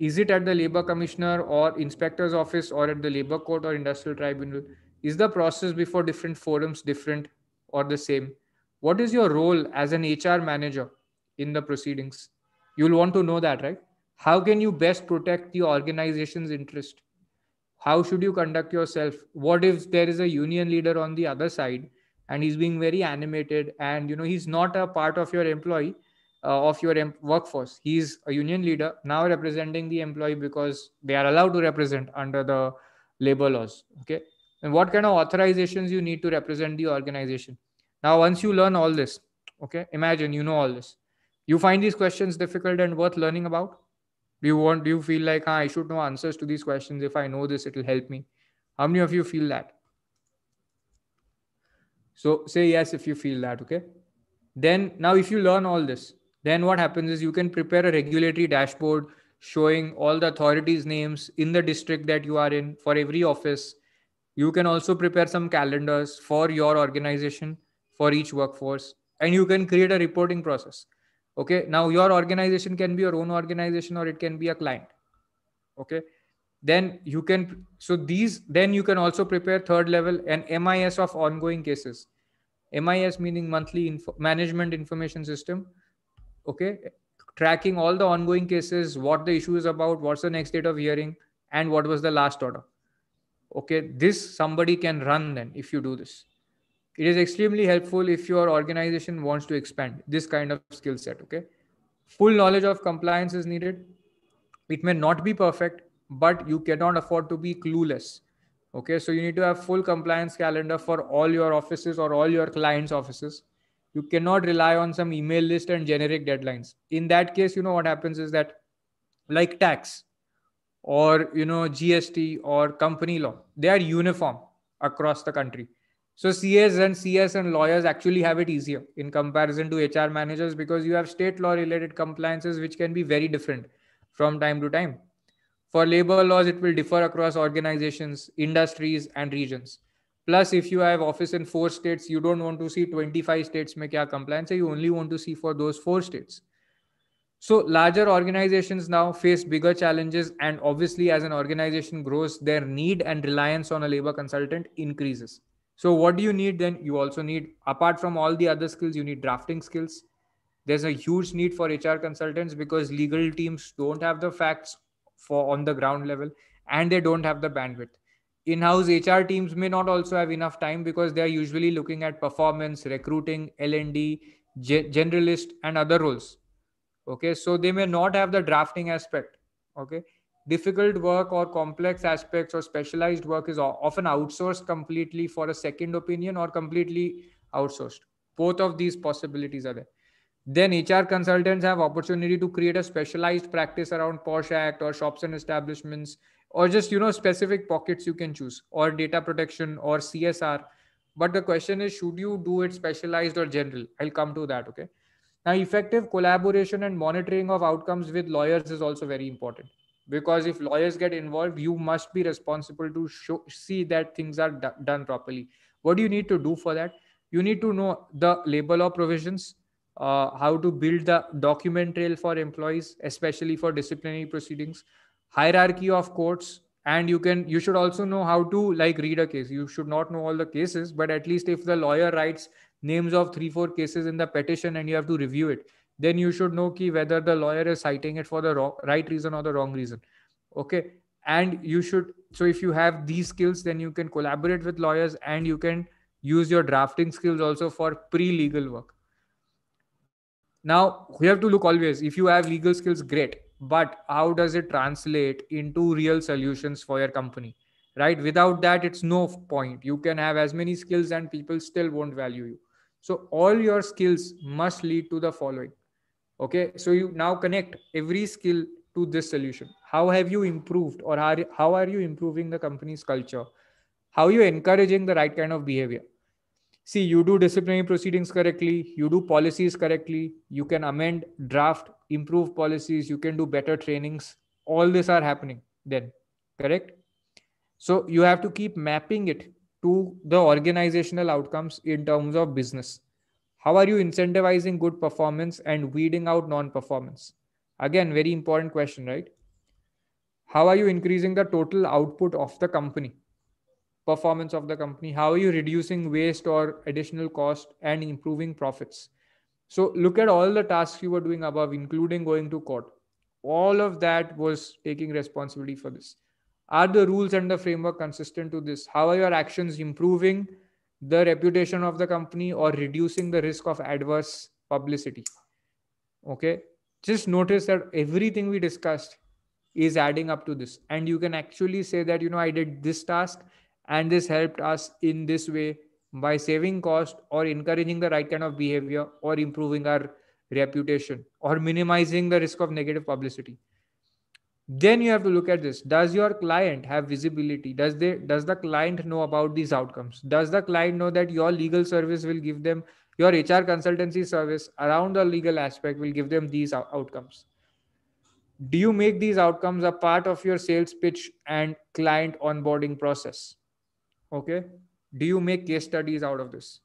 S1: Is it at the labor commissioner or inspector's office, or at the labor court or industrial tribunal? Is the process before different forums different or the same? What is your role as an HR manager in the proceedings? You'll want to know that, right? How can you best protect the organization's interest? How should you conduct yourself? What if there is a union leader on the other side and he's being very animated, and he's not a part of your employee, of your workforce? He's a union leader now representing the employee because they are allowed to represent under the labor laws. Okay, and what kind of authorizations you need to represent the organization? Now once you learn all this, okay, imagine you know all this, you find these questions difficult and worth learning about? Do you feel like, I should know answers to these questions? If I know this, it will help me. How many of you feel that? So say yes if you feel that. Okay, then now if you learn all this, then what happens is you can prepare a regulatory dashboard showing all the authorities names in the district that you are in for every office. You can also prepare some calendars for your organization, for each workforce, and you can create a reporting process. Okay, now your organization can be your own organization or it can be a client. Okay, then you can, so these, then you can also prepare third level an MIS of ongoing cases. MIS meaning monthly management information system. Okay, tracking all the ongoing cases, what the issue is about, what's the next date of hearing, and what was the last order. Okay, this somebody can run then if you do this. It is extremely helpful if your organization wants to expand this kind of skill set. Okay, full knowledge of compliance is needed. It may not be perfect, but you cannot afford to be clueless. Okay, so you need to have full compliance calendar for all your offices or all your clients' offices. You cannot rely on some email list and generic deadlines. In that case, what happens is that, like tax or GST or company law, they are uniform across the country. So CS and lawyers actually have it easier in comparison to HR managers, because you have state law related compliances which can be very different from time to time. For labor laws, it will differ across organizations, industries, and regions. Plus, if you have office in 4 states, you don't want to see 25 states mein kya compliance hai, you only want to see for those 4 states. So larger organizations now face bigger challenges, and obviously as an organization grows, their need and reliance on a labor consultant increases. So what do you need then? You also need, apart from all the other skills, you need drafting skills. There's a huge need for HR consultants because legal teams don't have the facts for on the ground level, and they don't have the bandwidth. In-house HR teams may not also have enough time because they are usually looking at performance, recruiting, L&D, generalist, and other roles. Okay, so they may not have the drafting aspect. Okay, difficult work or complex aspects or specialized work is often outsourced completely for a second opinion or completely outsourced. Both of these possibilities are there. Then HR consultants have opportunity to create a specialized practice around Posh Act or shops and establishments, or just specific pockets you can choose, or data protection or CSR. But the question is, should you do it specialized or general? I'll come to that. Okay. Now, effective collaboration and monitoring of outcomes with lawyers is also very important, because if lawyers get involved, you must be responsible to see that things are done properly. What do you need to do for that? You need to know the labor law provisions, how to build the document trail for employees, especially for disciplinary proceedings, hierarchy of courts, and you should also know how to like read a case. You should not know all the cases, but at least if the lawyer writes names of 3 4 cases in the petition and you have to review it, then you should know whether the lawyer is citing it for the right reason or the wrong reason. Okay. And you should, so if you have these skills, then you can collaborate with lawyers, and you can use your drafting skills also for pre-legal work. Now we have to look always, if you have legal skills, great, but how does it translate into real solutions for your company? Right, without that it's no point. You can have as many skills and people still won't value you. So all your skills must lead to the following. Okay, so you now connect every skill to this solution. How have you improved, or how are you improving the company's culture? How are you encouraging the right kind of behavior? See, you do disciplinary proceedings correctly, you do policies correctly, you can amend, draft, improve policies, you can do better trainings. All this are happening then, correct? So you have to keep mapping it to the organizational outcomes in terms of business. How are you incentivizing good performance and weeding out non-performance? Again, very important question, right? How are you increasing the total output of the company, performance of the company? How are you reducing waste or additional cost and improving profits? So look at all the tasks you were doing above, including going to court. All of that was taking responsibility for this. Are the rules and the framework consistent to this? How are your actions improving the reputation of the company or reducing the risk of adverse publicity? Okay, just notice that everything we discussed is adding up to this, and you can actually say that I did this task and this helped us in this way by saving cost or encouraging the right kind of behavior or improving our reputation or minimizing the risk of negative publicity. Then you have to look at this. Does your client have visibility? Does the client know about these outcomes? Does the client know that your legal service will give them, your HR consultancy service around the legal aspect will give them these outcomes? Do you make these outcomes a part of your sales pitch and client onboarding process? Okay. Do you make case studies out of this?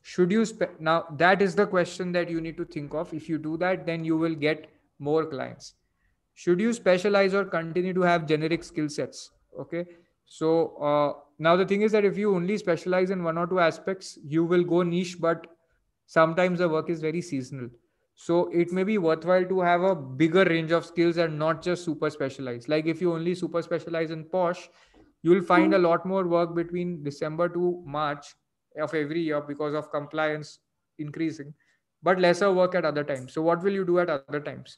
S1: Should you now that is the question that you need to think of. If you do that, then you will get more clients. Should you specialize or continue to have generic skill sets? Okay. So now the thing is that if you only specialize in one or two aspects, you will go niche, but sometimes the work is very seasonal. So it may be worthwhile to have a bigger range of skills and not just super specialized. Like if you only super specialize in Posh, you will find a lot more work between December to March of every year because of compliance increasing, but lesser work at other times. So what will you do at other times?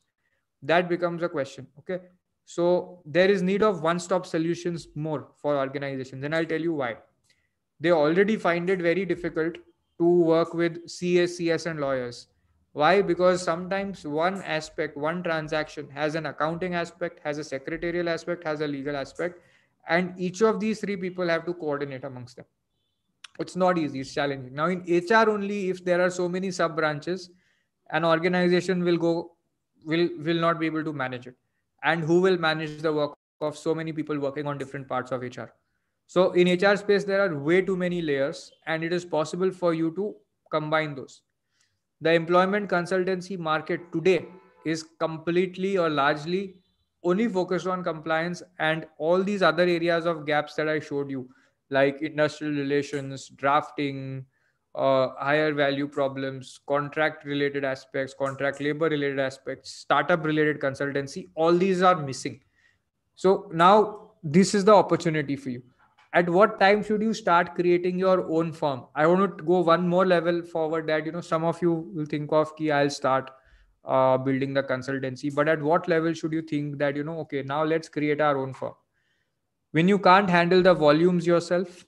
S1: That becomes a question. Okay. So there is need of one-stop solutions more for organizations, and I'll tell you why. They already find it very difficult to work with CS and lawyers. Why? Because sometimes one aspect, one transaction has an accounting aspect, has a secretarial aspect, has a legal aspect, and each of these three people have to coordinate amongst them. It's not easy, it's challenging. Now in HR only, if there are so many sub branches, an organization will not be able to manage it. And who will manage the work of so many people working on different parts of HR? So in HR space, there are way too many layers, and it is possible for you to combine those. The employment consultancy market today is completely or largely only focused on compliance and all these other areas of gaps that I showed you, like industrial relations, drafting, higher value problems, contract related aspects, contract labor related aspects, startup related consultancy. All these are missing. So now this is the opportunity for you. At what time should you start creating your own firm? I want to go one more level forward, that some of you will think of ki I'll start building the consultancy, but at what level should you think that okay, now let's create our own firm? When you can't handle the volumes yourself,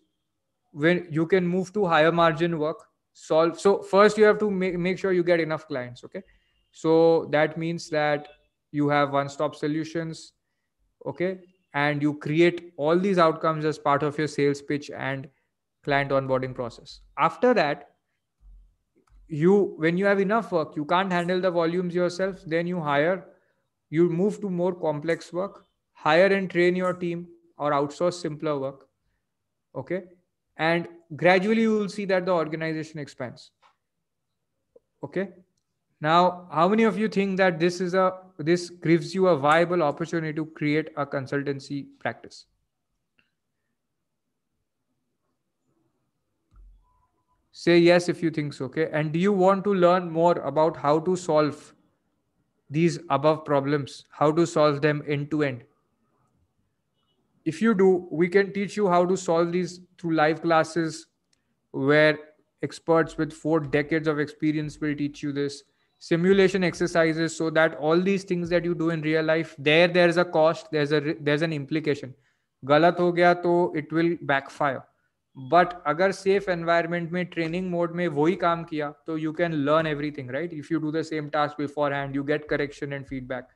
S1: when you can move to higher margin work, solve. So first you have to make sure you get enough clients. Okay, so that means that you have one stop solutions. Okay, and you create all these outcomes as part of your sales pitch and client onboarding process. After that, you when you have enough work, you can't handle the volumes yourself, then you move to more complex work, hire and train your team, or outsource simpler work. Okay, and gradually you will see that the organization expands. Okay, now how many of you think that this gives you a viable opportunity to create a consultancy practice? Say yes if you think so. Okay, and do you want to learn more about how to solve these above problems, how to solve them end to end? If you do, we can teach you how to solve these through live classes where experts with 4 decades of experience will teach you this. Simulation exercises, so that all these things that you do in real life, there's a cost, there's an implication. गलत हो गया तो it will backfire. But अगर safe environment में training mode में वही काम किया तो you can learn everything, right? If you do the same task beforehand, you get correction and feedback,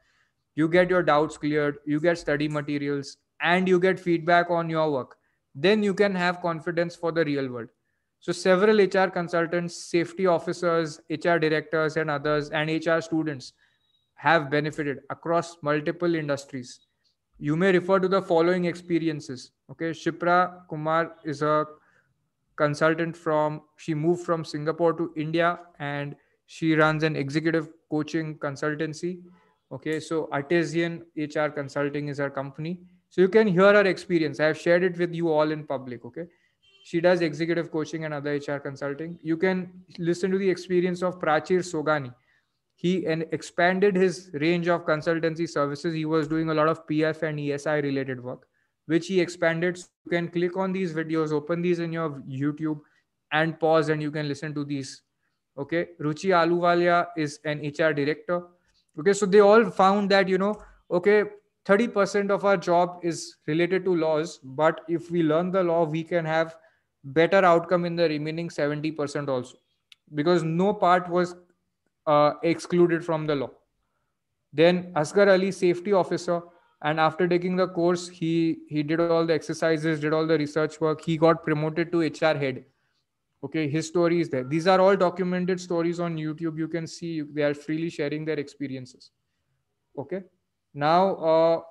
S1: you get your doubts cleared, you get study materials, and you get feedback on your work. Then you can have confidence for the real world. So several HR consultants, safety officers, HR directors, and others, and HR students have benefited across multiple industries. You may refer to the following experiences. Okay, Shipra Kumar is a consultant she moved from Singapore to India, and she runs an executive coaching consultancy. Okay, so Artesian HR Consulting is her company. So you can hear her experience. I have shared it with you all in public. Okay, she does executive coaching and other HR consulting. You can listen to the experience of Prachir Sogani. He expanded his range of consultancy services. He was doing a lot of PF and ESI related work, which he expanded. So you can click on these videos, open these in your YouTube, and pause, and you can listen to these. Okay, Ruchi Aluwalia is an HR director. Okay, so they all found that okay, 30% of our job is related to laws, but if we learn the law, we can have better outcome in the remaining 70% also, because no part was excluded from the law. Then Asghar Ali, safety officer, and after taking the course, he did all the exercises, did all the research work. He got promoted to HR head. Okay, his story is there. These are all documented stories on YouTube. You can see they are freely sharing their experiences. Okay, now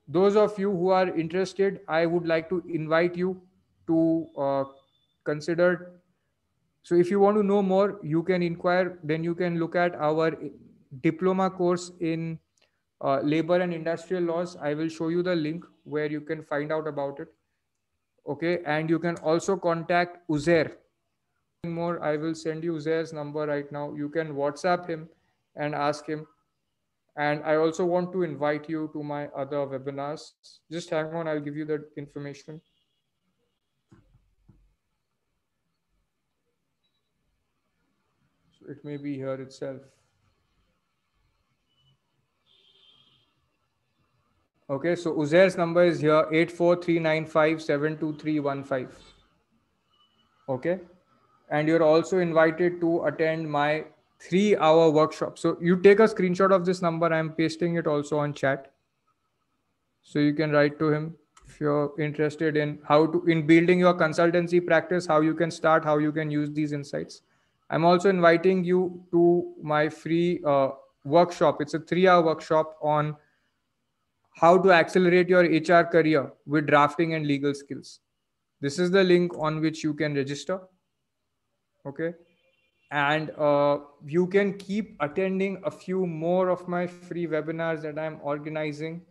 S1: those of you who are interested, I would like to invite you to consider. So if you want to know more, you can inquire. Then you can look at our diploma course in labor and industrial laws. I will show you the link where you can find out about it. Okay, and you can also contact Uzair. More, I will send you Uzair's number right now. You can WhatsApp him and ask him. And I also want to invite you to my other webinars. Just hang on, I'll give you the information. So it may be here itself. Okay, so Uzair's number is here, 84395723115. Okay, and you're also invited to attend my 3-hour workshop. So you take a screenshot of this number. I'm pasting it also on chat. So you can write to him if you're interested in in building your consultancy practice, how you can start, how you can use these insights. I'm also inviting you to my free workshop. It's a 3-hour workshop on how to accelerate your HR career with drafting and legal skills. This is the link on which you can register. Okay, and you can keep attending a few more of my free webinars that I'm organizing.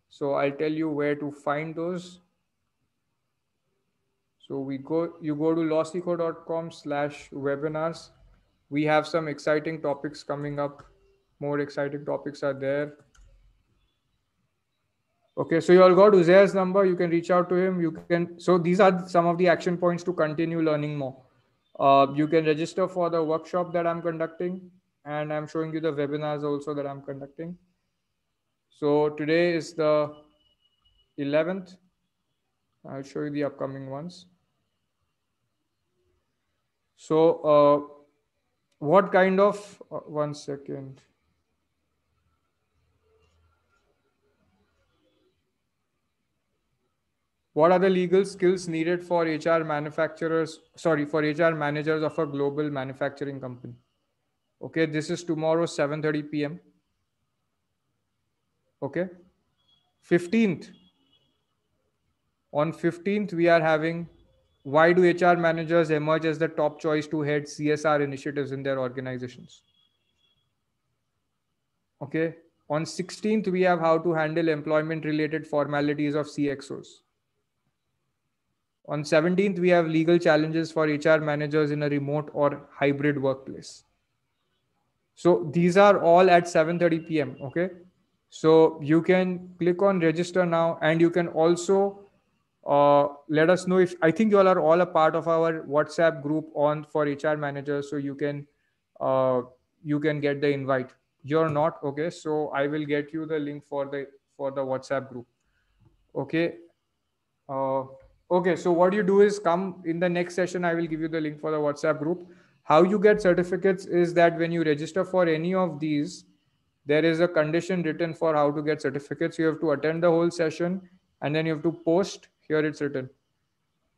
S1: So I'll tell you where to find those. So you go to lawseco.com/webinars. We have some exciting topics coming up. More exciting topics are there. Okay, so you all got Uzair's number. You can reach out to him. You can. So these are some of the action points to continue learning more. You can register for the workshop that I'm conducting, and I'm showing you the webinars also that I'm conducting. So today is the 11th. I'll show you the upcoming ones. So, what kind of 1 second? What are the legal skills needed for HR manufacturers? Sorry, for HR managers of a global manufacturing company. Okay, this is tomorrow 7:30 p.m. Okay, 15th. On 15th, we are having why do HR managers emerge as the top choice to head CSR initiatives in their organizations? Okay. On 16th, we have how to handle employment related formalities of CXOs. On 17th, we have legal challenges for HR managers in a remote or hybrid workplace. So these are all at 7:30 p.m. Okay. So you can click on register now, and you can also let us know if I think you all are all a part of our WhatsApp group on for HR managers, so uh, you can get the invite. You're not okay, so I will get you the link for the WhatsApp group. Okay. Uh, okay, so what you do is come in the next session. I will give you the link for the WhatsApp group. How you get certificates is that when you register for any of these, there is a condition written for how to get certificates. You have to attend the whole session, and then you have to post. Here it's written.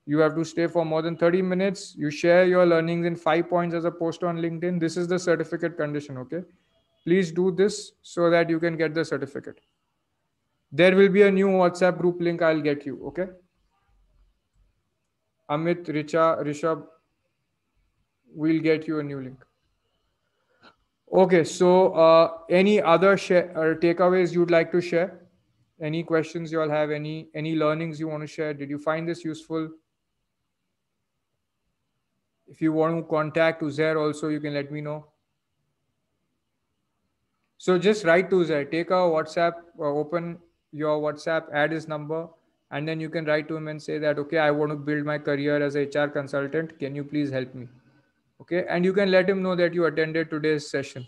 S1: You have to stay for more than 30 minutes. You share your learnings in 5 points as a post on LinkedIn. This is the certificate condition. Okay. Please do this so that you can get the certificate. There will be a new WhatsApp group link I'll get you. Okay. Amit, Rishabh, we'll get you a new link. Okay, so any other takeaways you'd like to share? Any questions you all have? Any learnings you want to share? Did you find this useful? If you want to contact Uzair also, you can let me know. So just write to Uzair. Take a WhatsApp, open your WhatsApp, add his number, and then you can write to him and say that, okay, I want to build my career as a HR consultant. Can you please help me? Okay, and you can let him know that you attended today's session.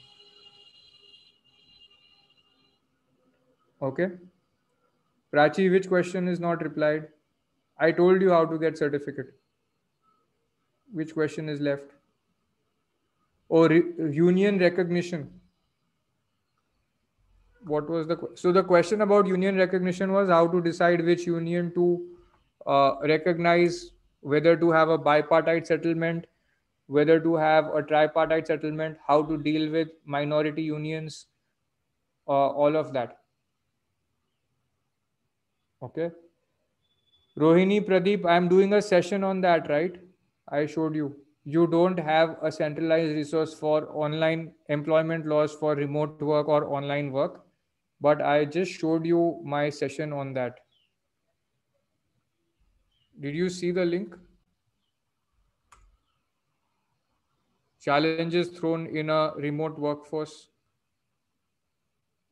S1: Okay. Prachi, which question is not replied? I told you how to get certificate. Which question is left? Oh, union recognition. What was so the question about union recognition was how to decide which union to recognize, whether to have a bipartite settlement, whether to have a tripartite settlement, how to deal with minority unions, all of that. Okay. Rohini, Pradeep, I'm doing a session on that, right? I showed you. You don't have a centralized resource for online employment laws for remote work or online work, but I just showed you my session on that. Did you see the link? Challenges thrown in a remote workforce.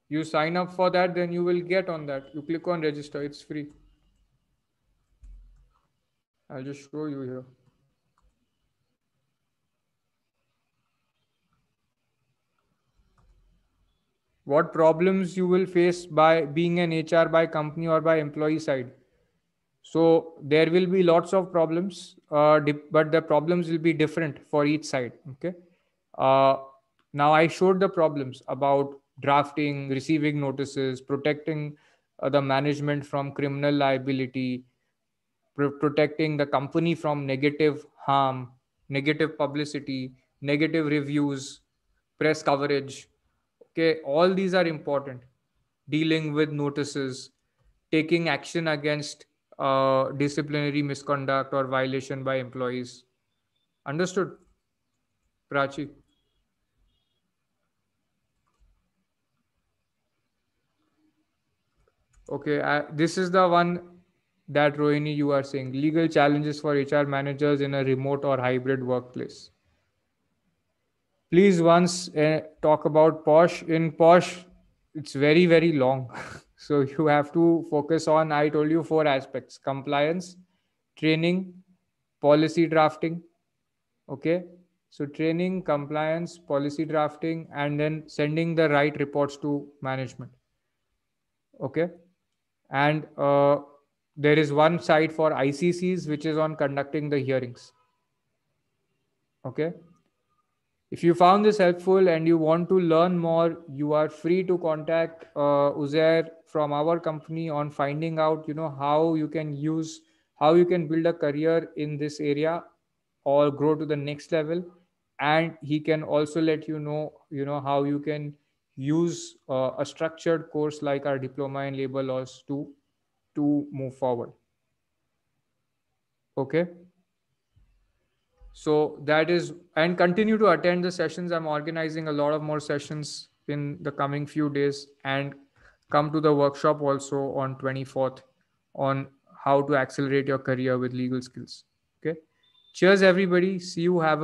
S1: You sign up for that, then you will get on that. You click on register, it's free. I'll just show you here. What problems you will face by being an HR by company or by employee side? So there will be lots of problems, but the problems will be different for each side. Okay. Uh, Now I showed the problems about drafting, receiving notices, protecting the management from criminal liability, protecting the company from negative harm, negative publicity, negative reviews, press coverage. Okay, all these are important. Dealing with notices, taking action against disciplinary misconduct or violation by employees. Understood, Prachi? Okay, this is the one. that Rohini you are saying, legal challenges for HR managers in a remote or hybrid workplace. Please once talk about Posh. In Posh, it's very, very long. So you have to focus on, I told you, four aspects: compliance, training, policy drafting. Okay. So training, compliance, policy drafting, and then sending the right reports to management. Okay. And there is one side for ICCs, which is on conducting the hearings. Okay. If you found this helpful and you want to learn more, you are free to contact Uzair from our company on finding out, how you can how you can build a career in this area or grow to the next level. And he can also let how you can use a structured course like our diploma in labor laws to move forward. Okay. So that is, and continue to attend the sessions. I'm organizing a lot of more sessions in the coming few days, and come to the workshop also on 24th on how to accelerate your career with legal skills. Okay. Cheers, everybody. See you. Have a